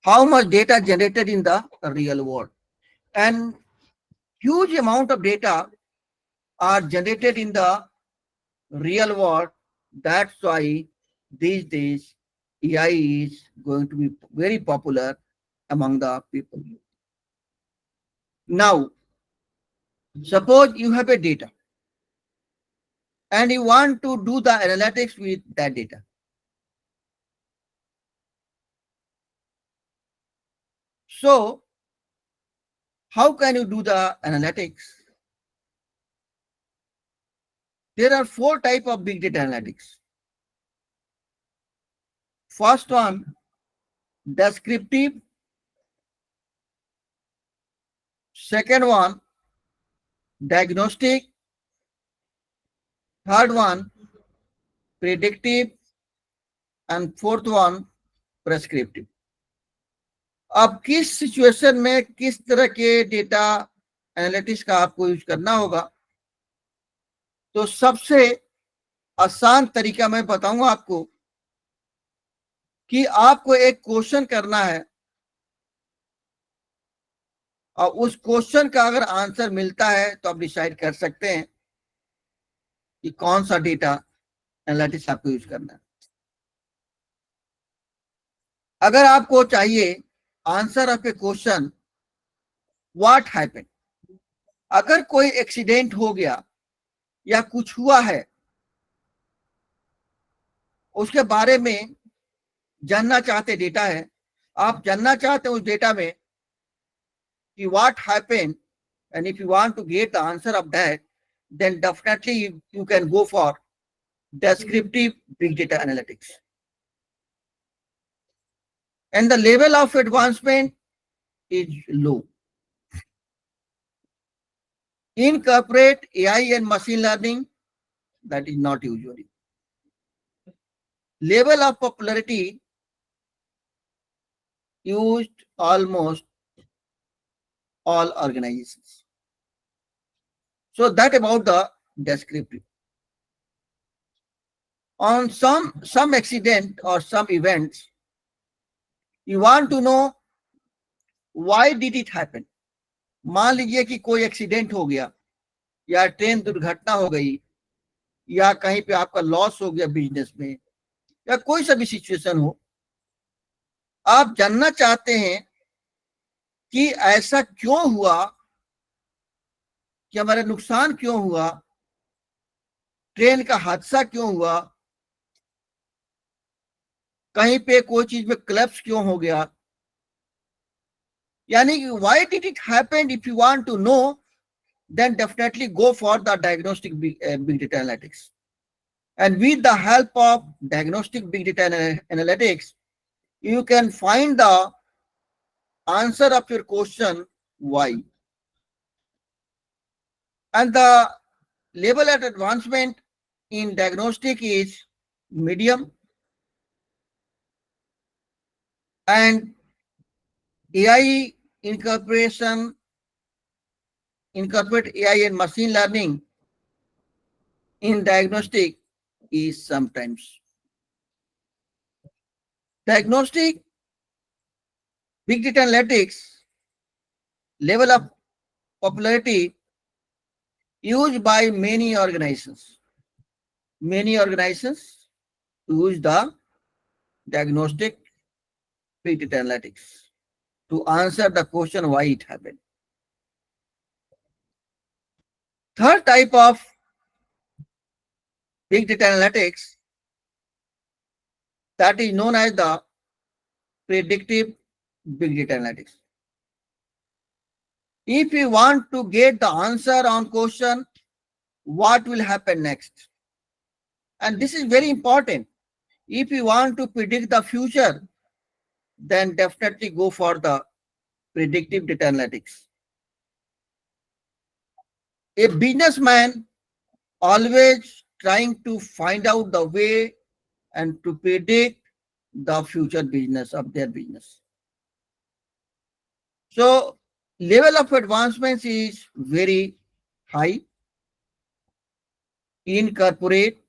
how much data generated in the real world. And huge amount of data are generated in the real world. That's why these days AI is going to be very popular among the people. Now, suppose you have a data and you want to do the analytics with that data. So, how can you do the analytics? There are 4 types of big data analytics. First one, descriptive. Second one, diagnostic. Third one, predictive. And fourth one, prescriptive. अब किस situation में किस तरह के data analytics का आपको use करना होगा, तो सबसे आसान तरीका मैं बताऊंगा आपको कि आपको एक क्वेश्चन करना है और उस क्वेश्चन का अगर आंसर मिलता है तो आप डिसाइड कर सकते हैं कि कौन सा डेटा एनालिटिक्स आपको यूज करना है। अगर आपको चाहिए answer of A question what happened, अगर कोई एक्सीडेंट हो गया या कुछ हुआ है उसके बारे में जानना चाहते डेटा है, आप जानना चाहते हैं उस डेटा में कि what happened, and if you want to get the answer of that, then definitely you can go for descriptive big data analytics. And the level of advancement is low. Incorporate AI and machine learning, that is not usually. Level of popularity used almost all organizations. So that about the descriptive. On some accident or some events, you want to know why did it happen. मान लीजिए कि कोई accident हो गया या train दुर्घटना हो गई या कहीं पे आपका लॉस हो गया बिजनेस में या कोई सा भी सिचुएशन हो, आप जानना चाहते हैं कि ऐसा क्यों हुआ, कि हमारा नुकसान क्यों हुआ, ट्रेन का हादसा क्यों हुआ, कहीं पे कोई चीज में क्लैप्स क्यों हो गया, यानी कि why did it happen. If you want to know, then definitely go for the diagnostic big data analytics. And with the help of diagnostic big data analytics, you can find the answer of your question why. And the level of advancement in diagnostic is medium, and AI incorporate AI and machine learning in diagnostic is sometimes. Diagnostic big data analytics level of popularity used by many organizations. Many organizations use the diagnostic big data analytics to answer the question why it happened. Third type of big data analytics, that is known as the predictive big data analytics. If you want to get the answer on question what will happen next, and this is very important, if you want to predict the future, then definitely go for the predictive data analytics. A businessman always trying to find out the way and to predict the future business of their business. So level of advancements is very high. Incorporate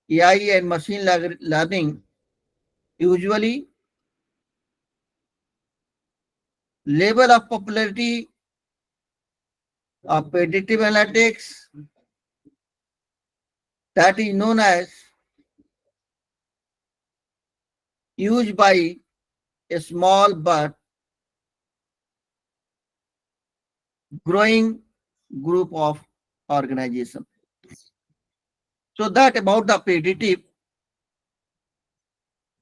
AI and machine learning, usually level of popularity of predictive analytics, that is known as used by a small but growing group of organizations. So that about the predictive.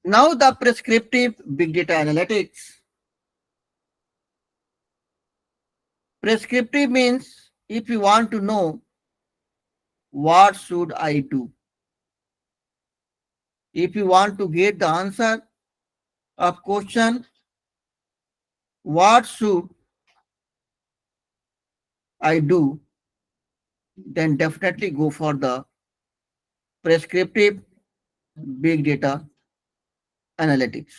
Now the prescriptive big data analytics. Prescriptive means if you want to know what should I do? If you want to get the answer of question, what should I do, then definitely go for the prescriptive big data analytics.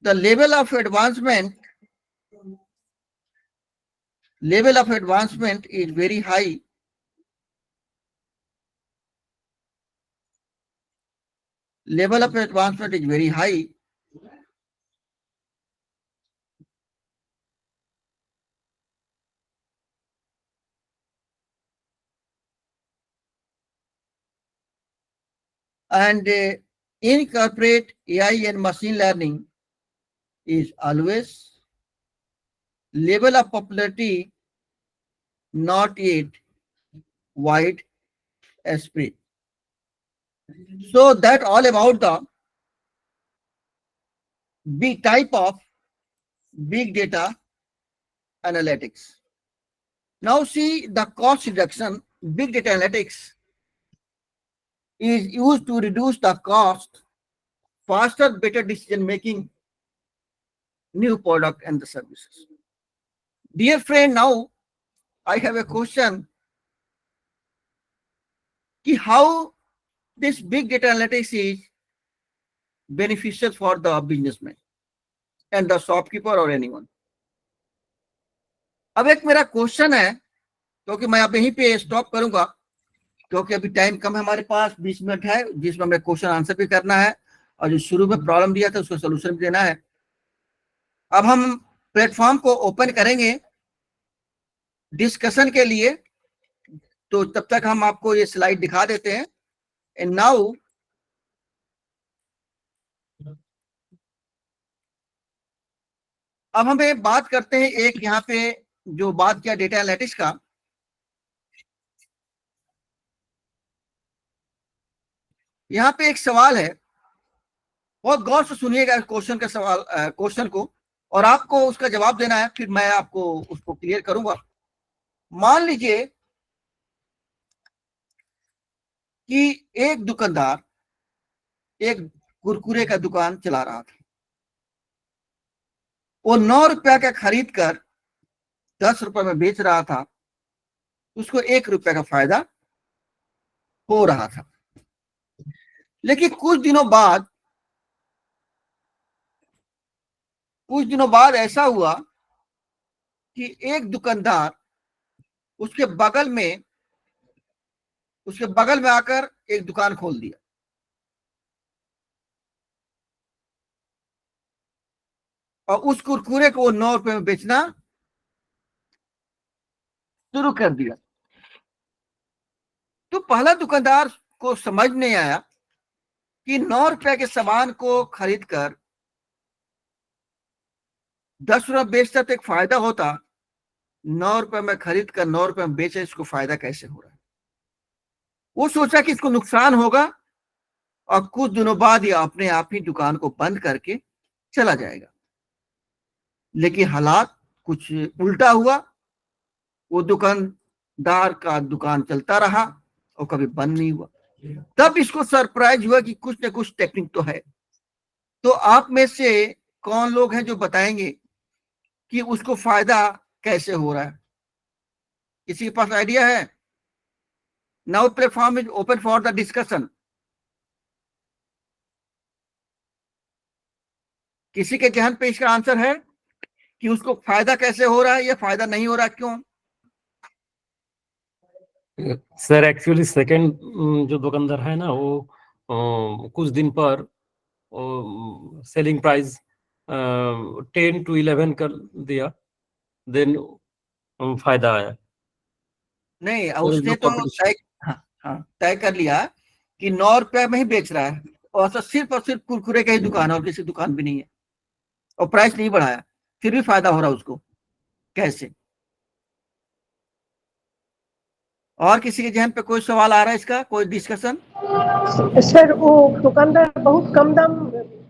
The level of advancement is very high. Level of advancement is very high. And incorporate AI and machine learning is always level of popularity not yet wide spread. So that all about the big type of big data analytics. Now see the cost reduction. Big data analytics is used to reduce the cost, faster, better decision making, new product and the services. Dear friend, now I have a question. How this big data analytics is beneficial for the businessman and the shopkeeper or anyone. अब एक मेरा question है, क्योंकि मैं अब यहीं पे stop करूंगा, क्योंकि अभी टाइम कम है हमारे पास, 20 मिनट है, जिसमें हमें क्वेश्चन आंसर भी करना है और जो शुरू में प्रॉब्लम दिया था उसको सोल्यूशन भी देना है. अब हम प्लेटफॉर्म को ओपन करेंगे डिस्कशन के लिए, तो तब तक हम आपको ये स्लाइड दिखा देते हैं. एंड नाउ अब हमें बात करते हैं एक यहाँ पे जो बात किया डेटा एनालिटिक्स का. यहाँ पे एक सवाल है, बहुत गौर से सुनिएगा क्वेश्चन का सवाल, क्वेश्चन को, और आपको उसका जवाब देना है, फिर मैं आपको उसको क्लियर करूंगा. मान लीजिए कि एक दुकानदार एक कुरकुरे का दुकान चला रहा था. वो 9 रुपया का खरीद कर 10 रुपए में बेच रहा था. उसको 1 रुपया का फायदा हो रहा था. लेकिन कुछ दिनों बाद ऐसा हुआ कि एक दुकानदार उसके बगल में आकर एक दुकान खोल दिया. और उस कुरकुरे को 9 रुपए में बेचना शुरू कर दिया. तो पहला दुकानदार को समझ नहीं आया कि 9 रुपए के सामान को खरीद कर 10 रुपए बेचता तो एक फायदा होता, 9 रुपए में खरीद कर 9 रुपए में बेचे, इसको फायदा कैसे हो रहा है. वो सोचा कि इसको नुकसान होगा और कुछ दिनों बाद ये अपने आप ही दुकान को बंद करके चला जाएगा. लेकिन हालात कुछ उल्टा हुआ. वो दुकानदार का दुकान चलता रहा और कभी बंद नहीं हुआ. तब इसको सरप्राइज हुआ कि कुछ न कुछ टेक्निक तो है. तो आप में से कौन लोग हैं जो बताएंगे कि उसको फायदा कैसे हो रहा है? किसी के पास आइडिया है? Now platform is open for the discussion. किसी के जहन पे इसका आंसर है कि उसको फायदा कैसे हो रहा है या फायदा नहीं हो रहा, क्यों? सर एक्चुअली सेकंड जो दुकानदार है ना, वो कुछ दिन पर सेलिंग प्राइस 10 to 11 कर दिया, देन फायदा आया. नहीं, उसने तो तय कर लिया कि 9 रुपया में ही बेच रहा है, और सिर्फ कुरकुरे का ही दुकान है और किसी दुकान भी नहीं है, और प्राइस नहीं बढ़ाया, फिर भी फायदा हो रहा है उसको. कैसे? और किसी के जहन पे कोई सवाल आ रहा है इसका, कोई डिस्कशन? सर वो दुकानदार बहुत कम दाम,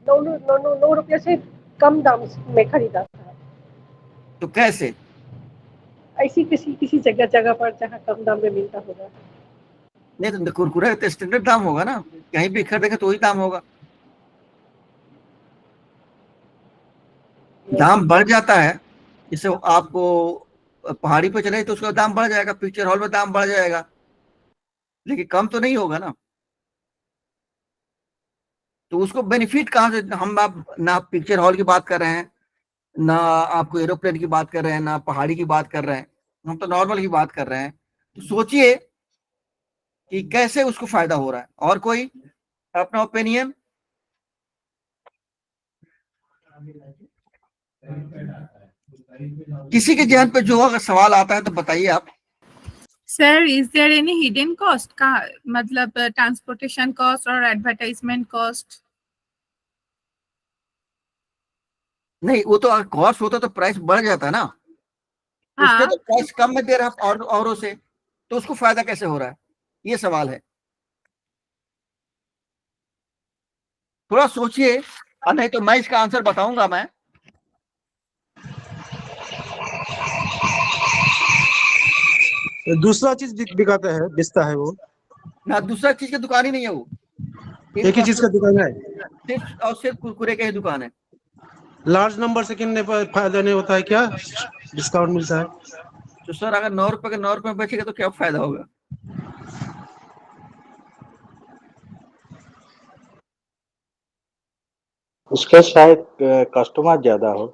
9 रुपये से कम दाम में खरीदा था. तो कैसे? ऐसी किसी किसी जगह जगह पर जहाँ कम दाम में मिलता होगा। नहीं तो कुरकुरे का स्टैंडर्ड दाम होगा ना, कहीं भी खरीदेंगे तो वही दाम होगा। दाम बढ़ जाता है, जैसे आपको पहाड़ी पे चले तो उसका दाम बढ़ जाएगा, पिक्चर हॉल में दाम बढ़ जाएगा, लेकिन कम तो नहीं होगा ना। तो उसको बेनिफिट कहाँ से, हम आप ना पिक्चर हॉल की बात कर रहे हैं, ना आपको एरोप्लेन की बात कर रहे हैं, ना पहाड़ी की बात कर रहे हैं, हम तो नॉर्मल की बात कर रहे हैं। तो सोचिए कि कैसे उसको फायदा हो रहा है। और कोई अपना ओपिनियन? किसी के जहन पे जो अगर सवाल आता है तो बताइए आप। Sir, is there any hidden cost का, मतलब ट्रांसपोर्टेशन कॉस्ट और एडवर्टाइजमेंट कॉस्ट? नहीं, वो तो कॉस्ट होता तो प्राइस बढ़ जाता ना, उसने हाँ, तो प्राइस कम में दे रहा है औरों से, तो उसको फायदा कैसे हो रहा है, ये सवाल है। थोड़ा सोचिए, नहीं तो मैं इसका आंसर बताऊंगा मैं। दूसरा चीज दिखाता है, बेचता है वो। ना दूसरा चीज की दुकान ही नहीं है वो, एक ही चीज का दुकान है। सिर्फ और सिर्फ कुरकुरे की ही दुकान है। लार्ज नंबर से कितने पर फायदा नहीं होता है, क्या डिस्काउंट मिलता है? तो सर अगर 9 रुपए के 9 रुपए में बेचेगा तो क्या फायदा होगा? उसके शायद कस्टमर ज्यादा हो।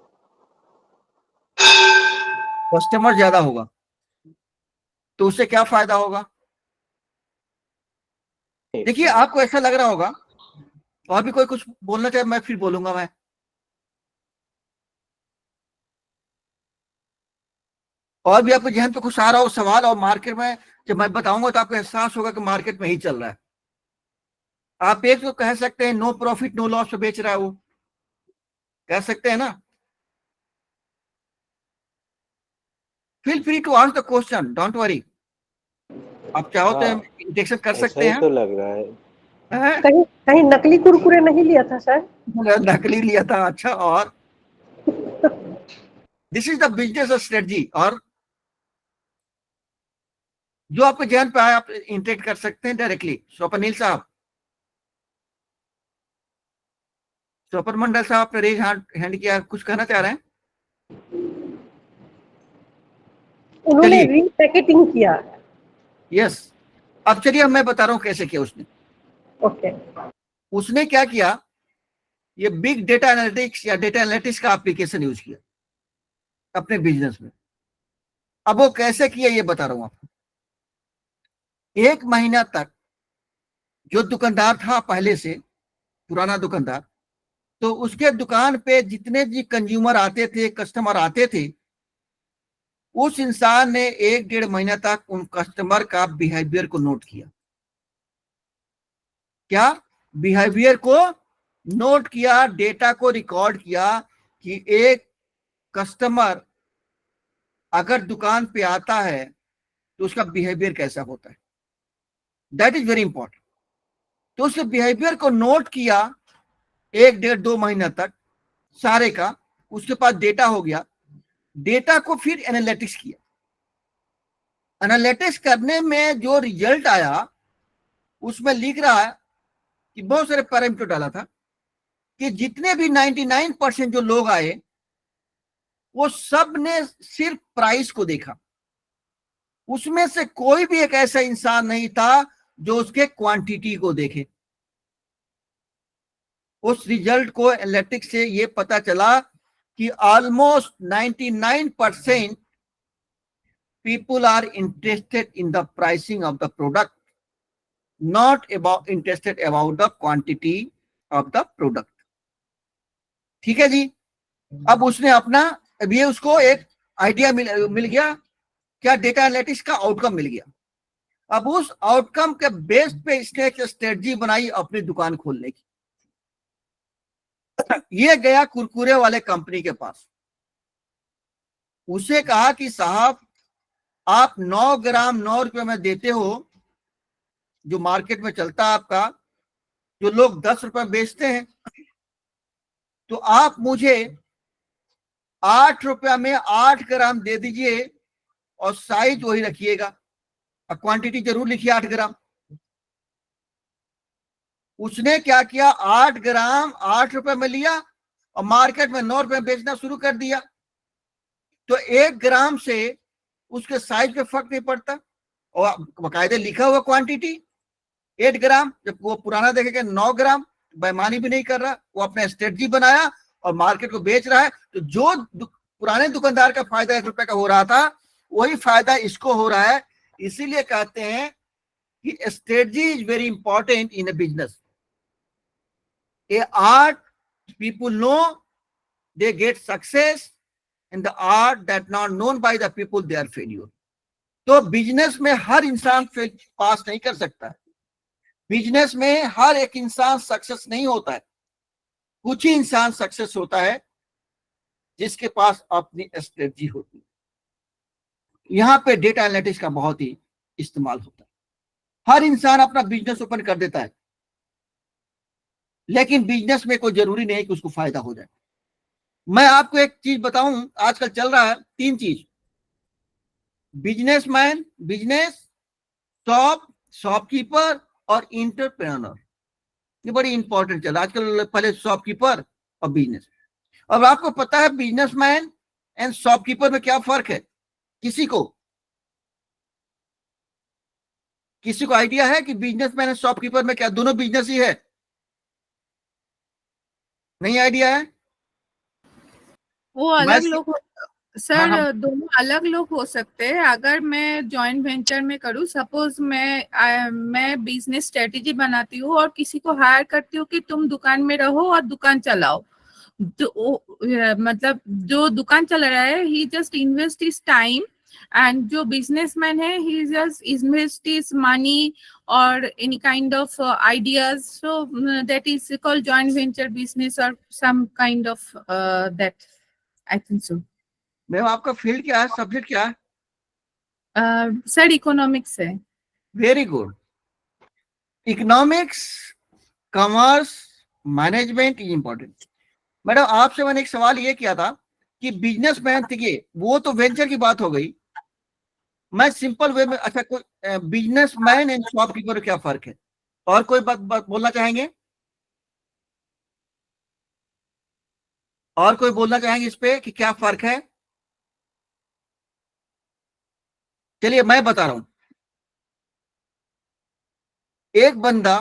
कस्टमर ज्यादा होगा तो उससे क्या फायदा होगा? देखिए, आपको ऐसा लग रहा होगा, और भी कोई कुछ बोलना चाहे मैं फिर बोलूंगा मैं। और भी आपके जहन पे कुछ आ रहा हो सवाल, और मार्केट में जब मैं बताऊंगा तो आपको एहसास होगा कि मार्केट में ही चल रहा है। आप एक तो कह सकते हैं नो प्रॉफिट नो लॉस पे बेच रहा है वो, कह सकते हैं ना। Feel free to ask the question, don't worry. आप चाहो तो इंटरेक्शन कर ऐसा सकते ही हैं। तो लग रहा है। हैं? कहीं कहीं नकली कुरकुरे नहीं लिया था सर? नकली लिया था? अच्छा, और this is the business strategy. और जो आपके जहन पे आए आप इंटरेक्ट कर सकते हैं डायरेक्टली। स्वपनिल साहब, स्वपन मंडल साहब, आपने रेज हैंड किया, कुछ कहना चाह रहे हैं? उन्होंने चलिए, रीपैकेटिंग किया। यस। अब चलिए, अब मैं बता रहा हूं कैसे किया उसने। ओके। उसने क्या किया, ये बिग डेटा एनालिटिक्स या डेटा एनालिटिक्स का एप्लीकेशन यूज किया अपने बिजनेस में। अब वो कैसे किया ये बता रहा हूं आपको। 1 महीना तक जो दुकानदार था पहले से, पुराना दुकानदार, तो उसके दुकान पे जितने भी कंज्यूमर आते थे, कस्टमर आते थे, उस इंसान ने 1-1.5 महीना तक उन कस्टमर का बिहेवियर को नोट किया। क्या बिहेवियर को नोट किया, डेटा को रिकॉर्ड किया कि एक कस्टमर अगर दुकान पे आता है तो उसका बिहेवियर कैसा होता है। That is very important. तो उसके बिहेवियर को नोट किया 1-1.5-2 महीना तक सारे का, उसके पास डेटा हो गया। डेटा को फिर एनालिटिक्स किया। एनालिटिक्स करने में जो रिजल्ट आया उसमें लिख रहा है कि बहुत सारे पैरामीटर डाला था कि जितने भी 99% जो लोग आए वो सब ने सिर्फ प्राइस को देखा। उसमें से कोई भी एक ऐसा इंसान नहीं था जो उसके क्वांटिटी को देखे। उस रिजल्ट को एनालिटिक्स से ये पता चला कि almost 99% people are interested in the pricing of the product, not about interested about the quantity of the product। ठीक है जी। अब उसने अपना, अब ये उसको एक आइडिया मिल गया, क्या डेटा एनालिटिक्स का आउटकम मिल गया। अब उस आउटकम के बेस पे इसने एक स्ट्रेटजी बनाई अपनी दुकान खोलने की। ये गया कुरकुरे वाले कंपनी के पास, उसे कहा कि साहब आप 9 ग्राम 9 रुपए में देते हो, जो मार्केट में चलता है आपका, जो लोग 10 रुपए बेचते हैं, तो आप मुझे 8 रुपया में 8 ग्राम दे दीजिए, और साइज वही रखिएगा, और क्वांटिटी जरूर लिखिए 8 ग्राम। उसने क्या किया, 8 ग्राम 8 रुपए में लिया और मार्केट में 9 रुपए बेचना शुरू कर दिया। तो 1 ग्राम से उसके साइज पे फर्क नहीं पड़ता, और बकायदे लिखा हुआ क्वांटिटी 8 ग्राम। जब वो पुराना देखेगा 9 ग्राम, बेईमानी भी नहीं कर रहा, वो अपना स्ट्रेटजी बनाया और मार्केट को बेच रहा है। तो जो पुराने दुकानदार का फायदा 1 रुपए का हो रहा था, वही फायदा इसको हो रहा है। इसीलिए कहते हैं कि strategy is very important in A business. A art people know they get success, and the art that not known by the people they are failure. तो बिजनेस में हर इंसान पास नहीं कर सकता है, बिजनेस में हर एक इंसान सक्सेस नहीं होता है, कुछ ही इंसान सक्सेस होता है जिसके पास अपनी स्ट्रेटजी होती है। यहाँ पे डेटा एनालिटिक्स का बहुत ही इस्तेमाल होता है। हर इंसान अपना बिजनेस ओपन कर देता है, लेकिन बिजनेस में कोई जरूरी नहीं कि उसको फायदा हो जाए। मैं आपको एक चीज बताऊं, आजकल चल रहा है 3 चीज, बिजनेसमैन, बिजनेस, शॉपकीपर और इंटरप्रेन्योर। ये बड़ी इंपॉर्टेंट चल रहा है आजकल, पहले शॉपकीपर और बिजनेस। अब आपको पता है बिजनेसमैन एंड शॉपकीपर में क्या फर्क है? किसी को आइडिया है कि बिजनेसमैन एंड शॉपकीपर में क्या, दोनों बिजनेस ही है? नहीं आइडिया है? वो अलग लोग सर, हाँ। दोनों अलग लोग हो सकते हैं। अगर मैं जॉइंट वेंचर में करूँ, सपोज मैं बिजनेस स्ट्रेटेजी बनाती हूँ और किसी को हायर करती हूँ कि तुम दुकान में रहो और दुकान चलाओ, तो मतलब जो दुकान चला रहा है he just invest his time, and जो बिजनेसमैन है he just invest his money और any kind of ideas, so that is called joint venture business और some kind of that, I think so. Ma'am आपका field क्या है, subject क्या है? Sir economics है। Very good. Economics, commerce, management is important. Madam आपसे मैंने एक सवाल ये किया था कि बिजनेसमैन, देखिए वो तो वेंचर की बात हो गई, मैं सिंपल वे में, अच्छा कोई बिजनेसमैन एंड शॉपकीपर में क्या फर्क है? और कोई बात बोलना चाहेंगे? और कोई बोलना चाहेंगे इस पे कि क्या फर्क है? चलिए मैं बता रहा हूं। एक बंदा,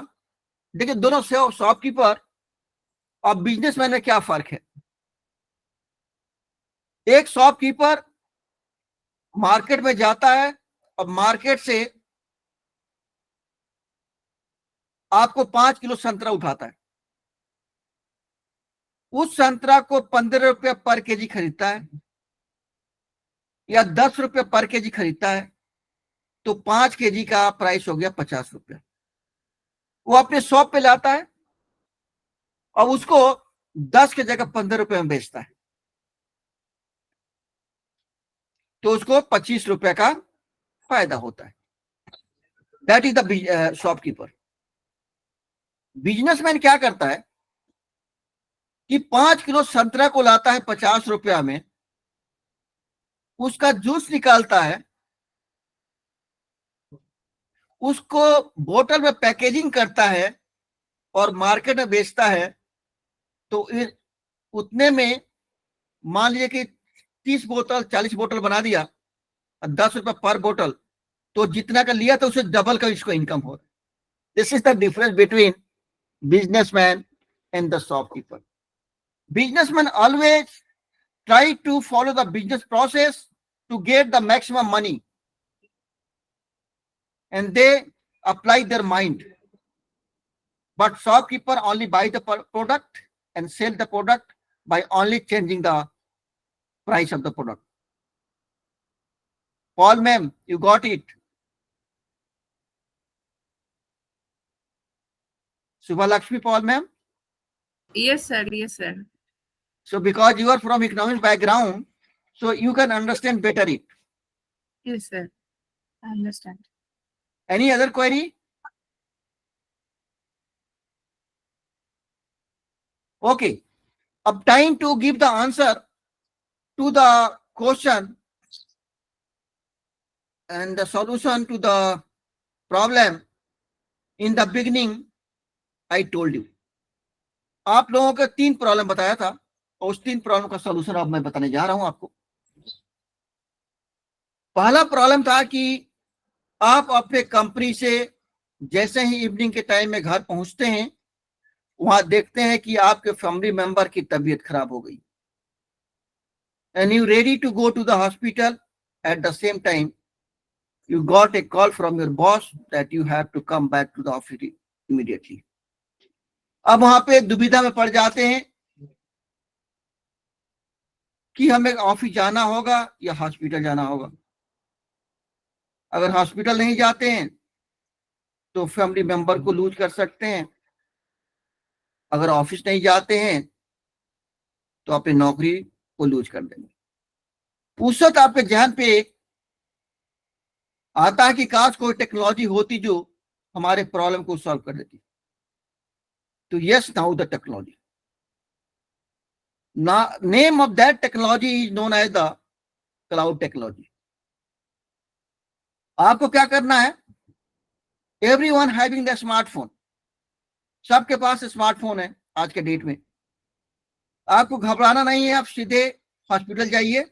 देखिए दोनों शॉपकीपर और बिजनेसमैन में क्या फर्क है? एक शॉपकीपर मार्केट में जाता है और मार्केट से आपको 5 किलो संतरा उठाता है, उस संतरा को 15 रुपये पर केजी खरीदता है या 10 रुपये पर केजी खरीदता है, तो 5 केजी का प्राइस हो गया 50 रुपये। वो अपने शॉप पे लाता है और उसको 10 के जगह 15 रुपये में बेचता है, तो उसको 25 रुपये का फायदा होता है। That is the shopkeeper. Businessman क्या करता है कि 5 किलो संतरा को लाता है 50 रुपया में, उसका जूस निकालता है, उसको बोतल में पैकेजिंग करता है और मार्केट में बेचता है। तो उतने में मान लीजिए कि 30 बोतल 40 बोतल बना दिया, 10 रुपये पर बोतल, तो जितना का लिया तो उसे डबल का इसको इनकम हो रहा है। This is the difference between businessman and the shopkeeper. Businessmen always try to follow the business process to get the maximum money, and they apply their mind. But shopkeeper only buy the product and sell the product by only changing the price of the product. Paul ma'am, you got it? Subha Lakshmi Paul ma'am? Yes sir, yes sir. So because you are from economics background, so you can understand better it. Yes sir, I understand. Any other query? Okay. Up time to give the answer to the question And the solution to the problem in the beginning I told you. आप लोगों को 3 problem बताया था और उस 3 problem का solution अब मैं बताने जा रहा हूं आपको। पहला प्रॉब्लम था कि आप अपने कंपनी से जैसे ही इवनिंग के टाइम में घर पहुंचते हैं, वहां देखते हैं कि आपके फैमिली मेंबर की तबीयत खराब हो गई, and you ready to go to the hospital. At the same time you got a call from your boss that you have to come back to the office immediately. अब वहां पे दुविधा में पड़ जाते हैं कि हमें ऑफिस जाना होगा या हॉस्पिटल जाना होगा। अगर हॉस्पिटल नहीं जाते हैं तो फैमिली मेंबर को लूज कर सकते हैं, अगर ऑफिस नहीं जाते हैं तो अपनी नौकरी को लूज कर देंगे। उस वक्त आपके ध्यान पे आता है कि काश कोई टेक्नोलॉजी होती जो हमारे प्रॉब्लम को सॉल्व कर देती। तो yes, now the technology, name of that technology is known as the cloud technology. आपको क्या करना है, एवरीवन हैविंग द स्मार्टफोन, सबके पास स्मार्टफोन है आज के डेट में। आपको घबराना नहीं है, आप सीधे हॉस्पिटल जाइए,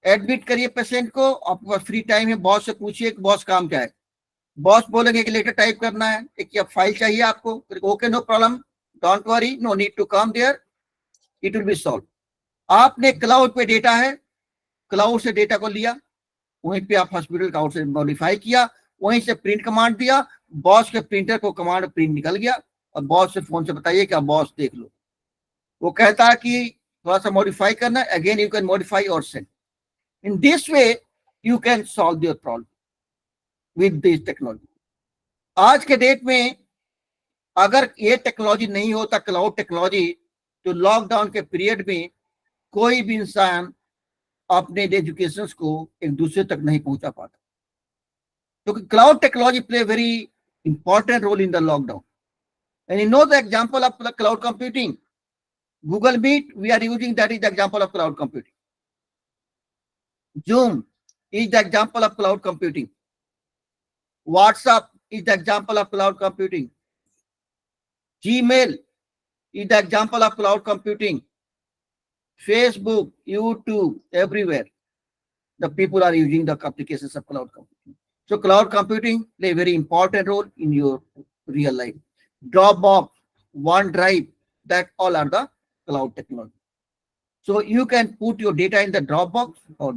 एडमिट करिए पेशेंट को, आपके पास फ्री टाइम है, बॉस से पूछिए कि बॉस काम क्या है। बॉस बोलेंगे कि लेटर टाइप करना है, एक फाइल चाहिए आपको, okay no problem, don't worry, no need to come there, it will be solve. आपने क्लाउड पे डेटा है, क्लाउड से डेटा को लिया, वहीं पे आप हॉस्पिटल क्लाउड से मॉडिफाई किया, वहीं से प्रिंट कमांड दिया, बॉस के प्रिंटर को कमांड प्रिंट निकल गया, और बॉस से फोन से बताइए कि आप बॉस देख लो। वो कहता है कि थोड़ा सा मॉडिफाई करना, अगेन यू कैन मॉडिफाई और send. In this way you can solve your problem with this technology. आज के डेट में अगर ये टेक्नोलॉजी नहीं होता, क्लाउड टेक्नोलॉजी, तो लॉकडाउन के पीरियड में कोई भी इंसान अपने एजुकेशन को एक दूसरे तक नहीं पहुंचा पाता, क्योंकि cloud technology play very important role in the lockdown. And you know the example of cloud computing, Google Meet we are using, that is the example of cloud computing. Zoom is the example of cloud computing. WhatsApp is the example of cloud computing. Gmail is the example of cloud computing. Facebook, YouTube, everywhere the people are using the applications of cloud computing. So cloud computing play a very important role in your real life. Dropbox, OneDrive, that all are the cloud technology. So you can put your data in the Dropbox or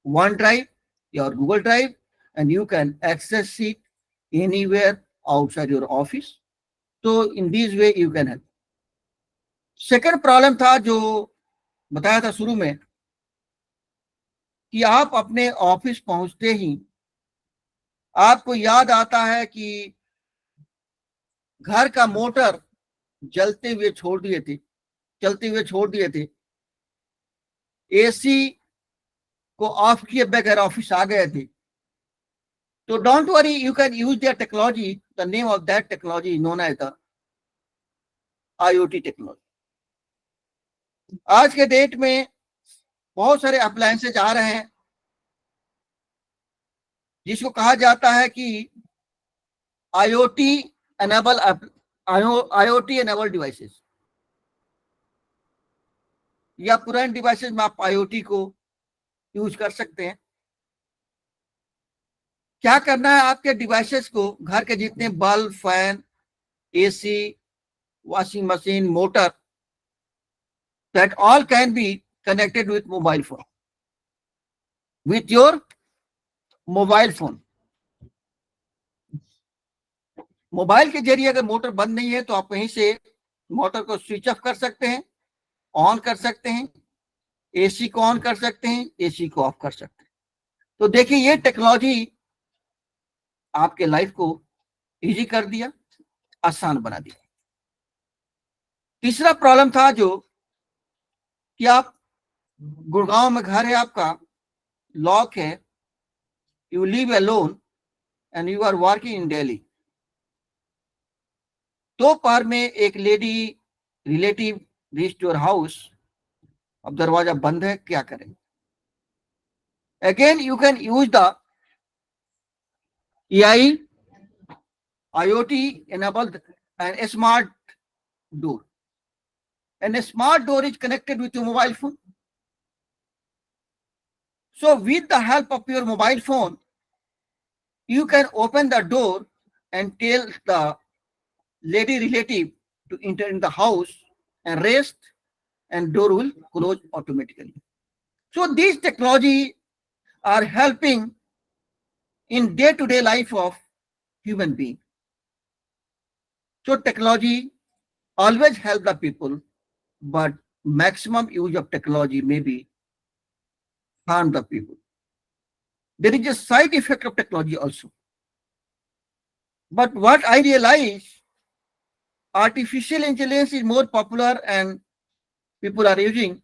OneDrive or Google Drive, and you can access it anywhere outside your office. So in this way you can help. Second problem था जो बताया था शुरू में कि आप अपने office पहुंचते ही आपको याद आता है कि घर का मोटर चलते हुए छोड़ दिए थे, एसी को ऑफ किए बगैर ऑफिस आ गए थे। तो don't worry, you can use their technology. The name of that technology is known as the IoT technology. आज के डेट में बहुत सारे अप्लायंसेज आ रहे हैं जिसको कहा जाता है कि IoT एनेबल डिवाइसेस, या पुराने डिवाइसेस में आप IoT को यूज कर सकते हैं। क्या करना है, आपके डिवाइसेस को, घर के जितने bulb, fan, AC, washing machine, motor, that all can be connected with mobile phone, with your mobile phone. Mobile के जरिए अगर मोटर बंद नहीं है तो आप वहीं से मोटर को स्विच ऑफ कर सकते हैं, ऑन कर सकते हैं, AC को ऑन कर सकते हैं, AC को ऑफ कर सकते हैं। तो देखिए ये टेक्नोलॉजी आपके लाइफ को इजी कर दिया, आसान बना दिया। तीसरा प्रॉब्लम था जो कि आप गुड़गांव में घर है, आपका लॉक है, you live alone and you are working in Delhi. दोपहर में एक lady relative reach your house, अब दरवाजा बंद है, क्या करें? Again, you can use the AI, IoT enabled and a smart door. And a smart door is connected with your mobile phone. So with the help of your mobile phone, you can open the door and tell the lady relative to enter in the house and rest, and door will close automatically. So these technology are helping in day-to-day life of human being. So technology always help the people, but maximum use of technology may be harm the people. There is a side effect of technology also. But what I realize, artificial intelligence is more popular and people are using,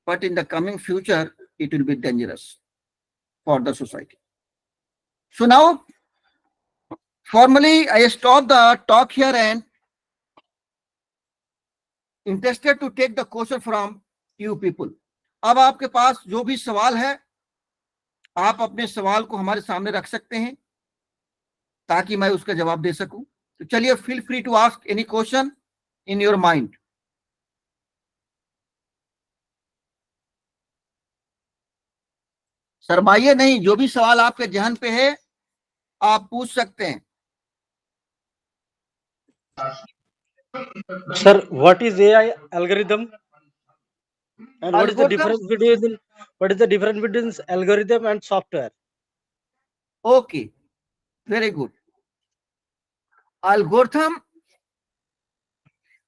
but in the coming future, it will be dangerous for the society. So now, formally, I stop the talk here and interested to take the question from you people. अब आपके पास जो भी सवाल है, आप अपने सवाल को हमारे सामने रख सकते हैं ताकि मैं उसका जवाब दे सकूं. तो चलिए, feel free to ask any question in your mind. शर्माइए नहीं, जो भी सवाल आपके जहन पे है आप पूछ सकते हैं. Sir, what is AI algorithm? And what is the Algorithm? difference between algorithm and software? Okay, very good. Algorithm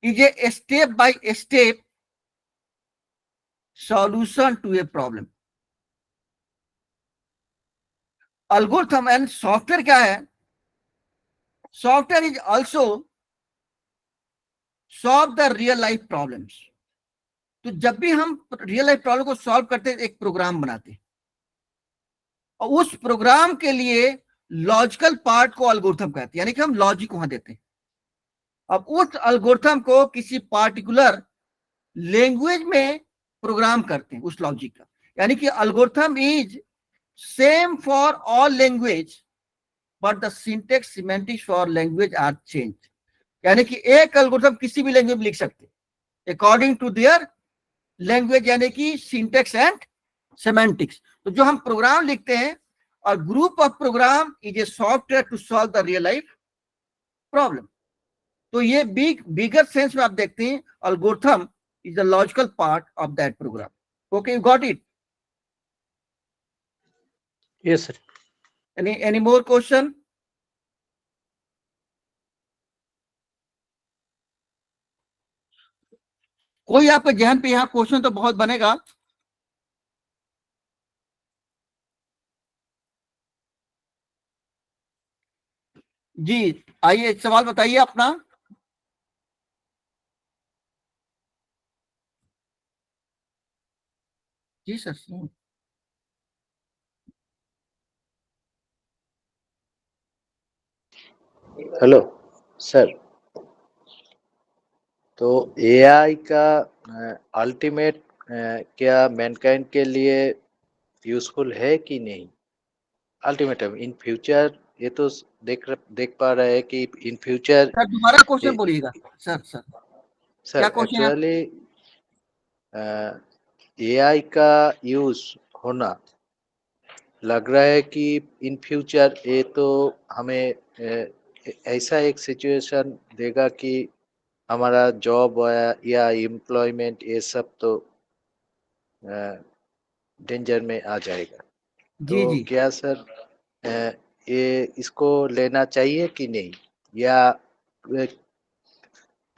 is a step-by-step solution to a problem. Algorithm and software क्या है? Software is also solve the real life problems. तो जब भी हम real life problem को solve करते हैं, एक प्रोग्राम बनाते हैं और उस प्रोग्राम के लिए लॉजिकल पार्ट को एल्गोरिथम कहते हैं, यानी कि हम लॉजिक वहां देते हैं. अब उस एल्गोरिथम को किसी पार्टिकुलर लैंग्वेज में प्रोग्राम करते हैं उस लॉजिक का, यानी कि algorithm is same for all language but the syntax semantics for language are change. यानी कि एक एल्गोरिथम किसी भी लैंग्वेज में लिख सकते हैं अकॉर्डिंग टू देयर लैंग्वेज, यानी कि सिंटैक्स एंड सेमेंटिक्स. तो जो हम प्रोग्राम लिखते हैं, और group of program is a software to solve the real life problem. तो ये बिगर सेंस में आप देखते हैं, algorithm is the logical part of that program. Okay, you got it? Yes, sir. Any more question? कोई आपके जहन पे यहाँ क्वेश्चन तो बहुत बनेगा. जी आइए, सवाल बताइए अपना. जी सर. हेलो सर, तो एआई का अल्टीमेट क्या मैनकाइंड के लिए यूजफुल है कि नहीं? अल्टीमेटम इन फ्यूचर, ये तो देख पा रहे हैं कि इन फ्यूचर. सर दोबारा क्वेश्चन बोलिएगा. सर क्या क्वेश्चन है? एक्चुअली एआई का यूज होना लग रहा है कि इन फ्यूचर ये तो हमें ऐसा एक सिचुएशन देगा कि हमारा जॉब या एम्प्लॉयमेंट ये सब तो डेंजर में आ जाएगा. जी तो जी. क्या सर ये इसको लेना चाहिए कि नहीं, या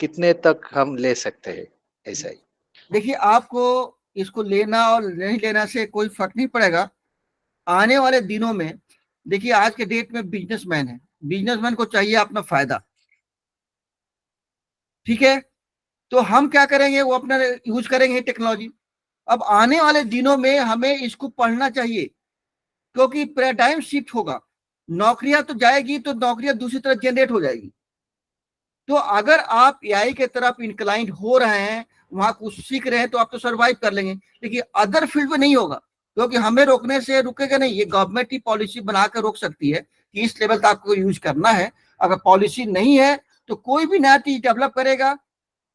कितने तक हम ले सकते हैं ऐसा ही? देखिए, आपको इसको लेना और नहीं लेना से कोई फर्क नहीं पड़ेगा. आने वाले दिनों में देखिए, आज के डेट में बिजनेसमैन है, बिजनेसमैन को चाहिए अपना फायदा. ठीक है, तो हम क्या करेंगे, वो अपना यूज करेंगे टेक्नोलॉजी. अब आने वाले दिनों में हमें इसको पढ़ना चाहिए, क्योंकि पैराडाइम शिफ्ट होगा. नौकरियां तो जाएगी, तो नौकरियां दूसरी तरफ जनरेट हो जाएगी. तो अगर आप एआई के तरफ इंक्लाइंड हो रहे हैं, वहां कुछ सीख रहे हैं, तो आप तो सर्वाइव कर लेंगे, लेकिन अदर फील्ड में नहीं होगा. क्योंकि हमें रोकने से रुकेगा नहीं, ये गवर्नमेंट ही पॉलिसी बनाकर रोक सकती है कि इस लेवल तक आपको यूज करना है। अगर पॉलिसी नहीं है तो कोई भी नया चीज डेवलप करेगा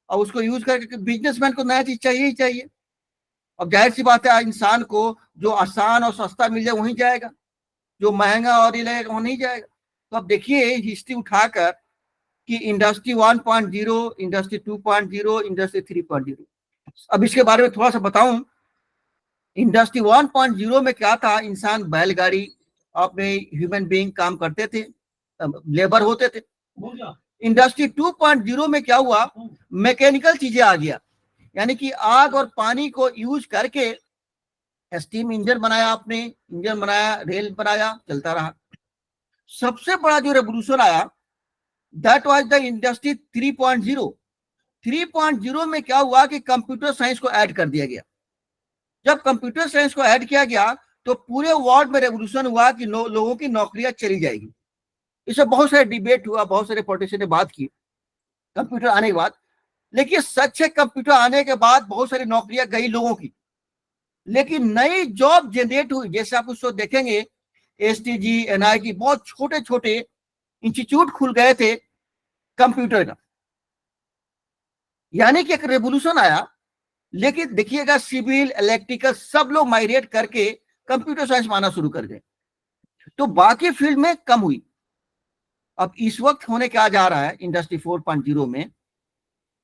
और उसको यूज करके बिजनेसमैन को नया चीज चाहिए ही चाहिए। अब जाहिर सी बात है, इंसान को जो आसान और सस्ता मिल जाए वहीं जाएगा, जो महंगा और ये लगेगा वो नहीं जाएगा। तो अब देखिए हिस्ट्री उठाकर कि इंडस्ट्री 1.0, इंडस्ट्री 2.0, इंडस्ट्री 3.0। अब इसके बारे में थोड़ा सा बताऊं। इंडस्ट्री 1.0 में क्या था, इंसान बैलगाड़ी अपने ह्यूमन बीइंग काम करते थे, लेबर होते थे। इंडस्ट्री 2.0 में क्या हुआ, मैकेनिकल चीजें आ गया, यानी कि आग और पानी को यूज करके स्टीम इंजन बनाया, आपने इंजन बनाया, रेल बनाया, चलता रहा। सबसे बड़ा जो रेवोल्यूशन आया दैट वाज द इंडस्ट्री 3.0। 3.0 में क्या हुआ कि कंप्यूटर साइंस को ऐड कर दिया गया। जब कंप्यूटर साइंस को ऐड किया गया तो पूरे वर्ल्ड में रेवोल्यूशन हुआ कि लोगों की नौकरियां चली जाएगी। इसमें बहुत सारे डिबेट हुआ, बहुत सारे पॉलिटिशियन ने बात की कंप्यूटर आने के बाद। लेकिन सच है, कंप्यूटर आने के बाद बहुत सारी नौकरियां गई लोगों की, लेकिन नई जॉब जनरेट हुई। जैसे आप उसको देखेंगे, STG, NIT, बहुत छोटे छोटे इंस्टीट्यूट खुल गए थे कंप्यूटर का, यानी कि एक रेवोल्यूशन आया। लेकिन देखिएगा, सिविल, इलेक्ट्रिकल सब लोग माइग्रेट करके कंप्यूटर साइंस माना शुरू कर गए, तो बाकी फील्ड में कम हुई। अब इस वक्त होने क्या जा रहा है इंडस्ट्री 4.0 में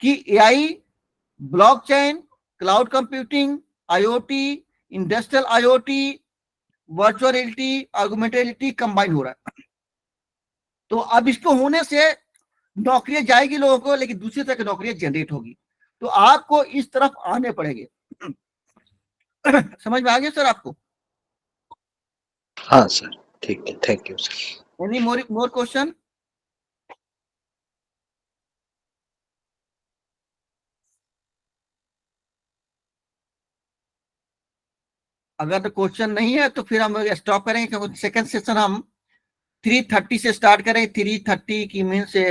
कि AI, blockchain, cloud computing, IoT, industrial IoT, virtual reality, augmented reality combine हो रहा है। तो अब इसको होने से नौकरियां जाएगी लोगों को, लेकिन दूसरी तरह की नौकरियां जनरेट होगी। तो आपको इस तरफ आने पड़ेंगे। समझ में आ गया सर आपको? हाँ सर, ठीक है, thank you sir. Any more question? अगर तो क्वेश्चन नहीं है तो फिर हम स्टॉप करेंगे, क्योंकि सेकंड सेशन हम 3:30 से स्टार्ट करें। 3:30 की मीन से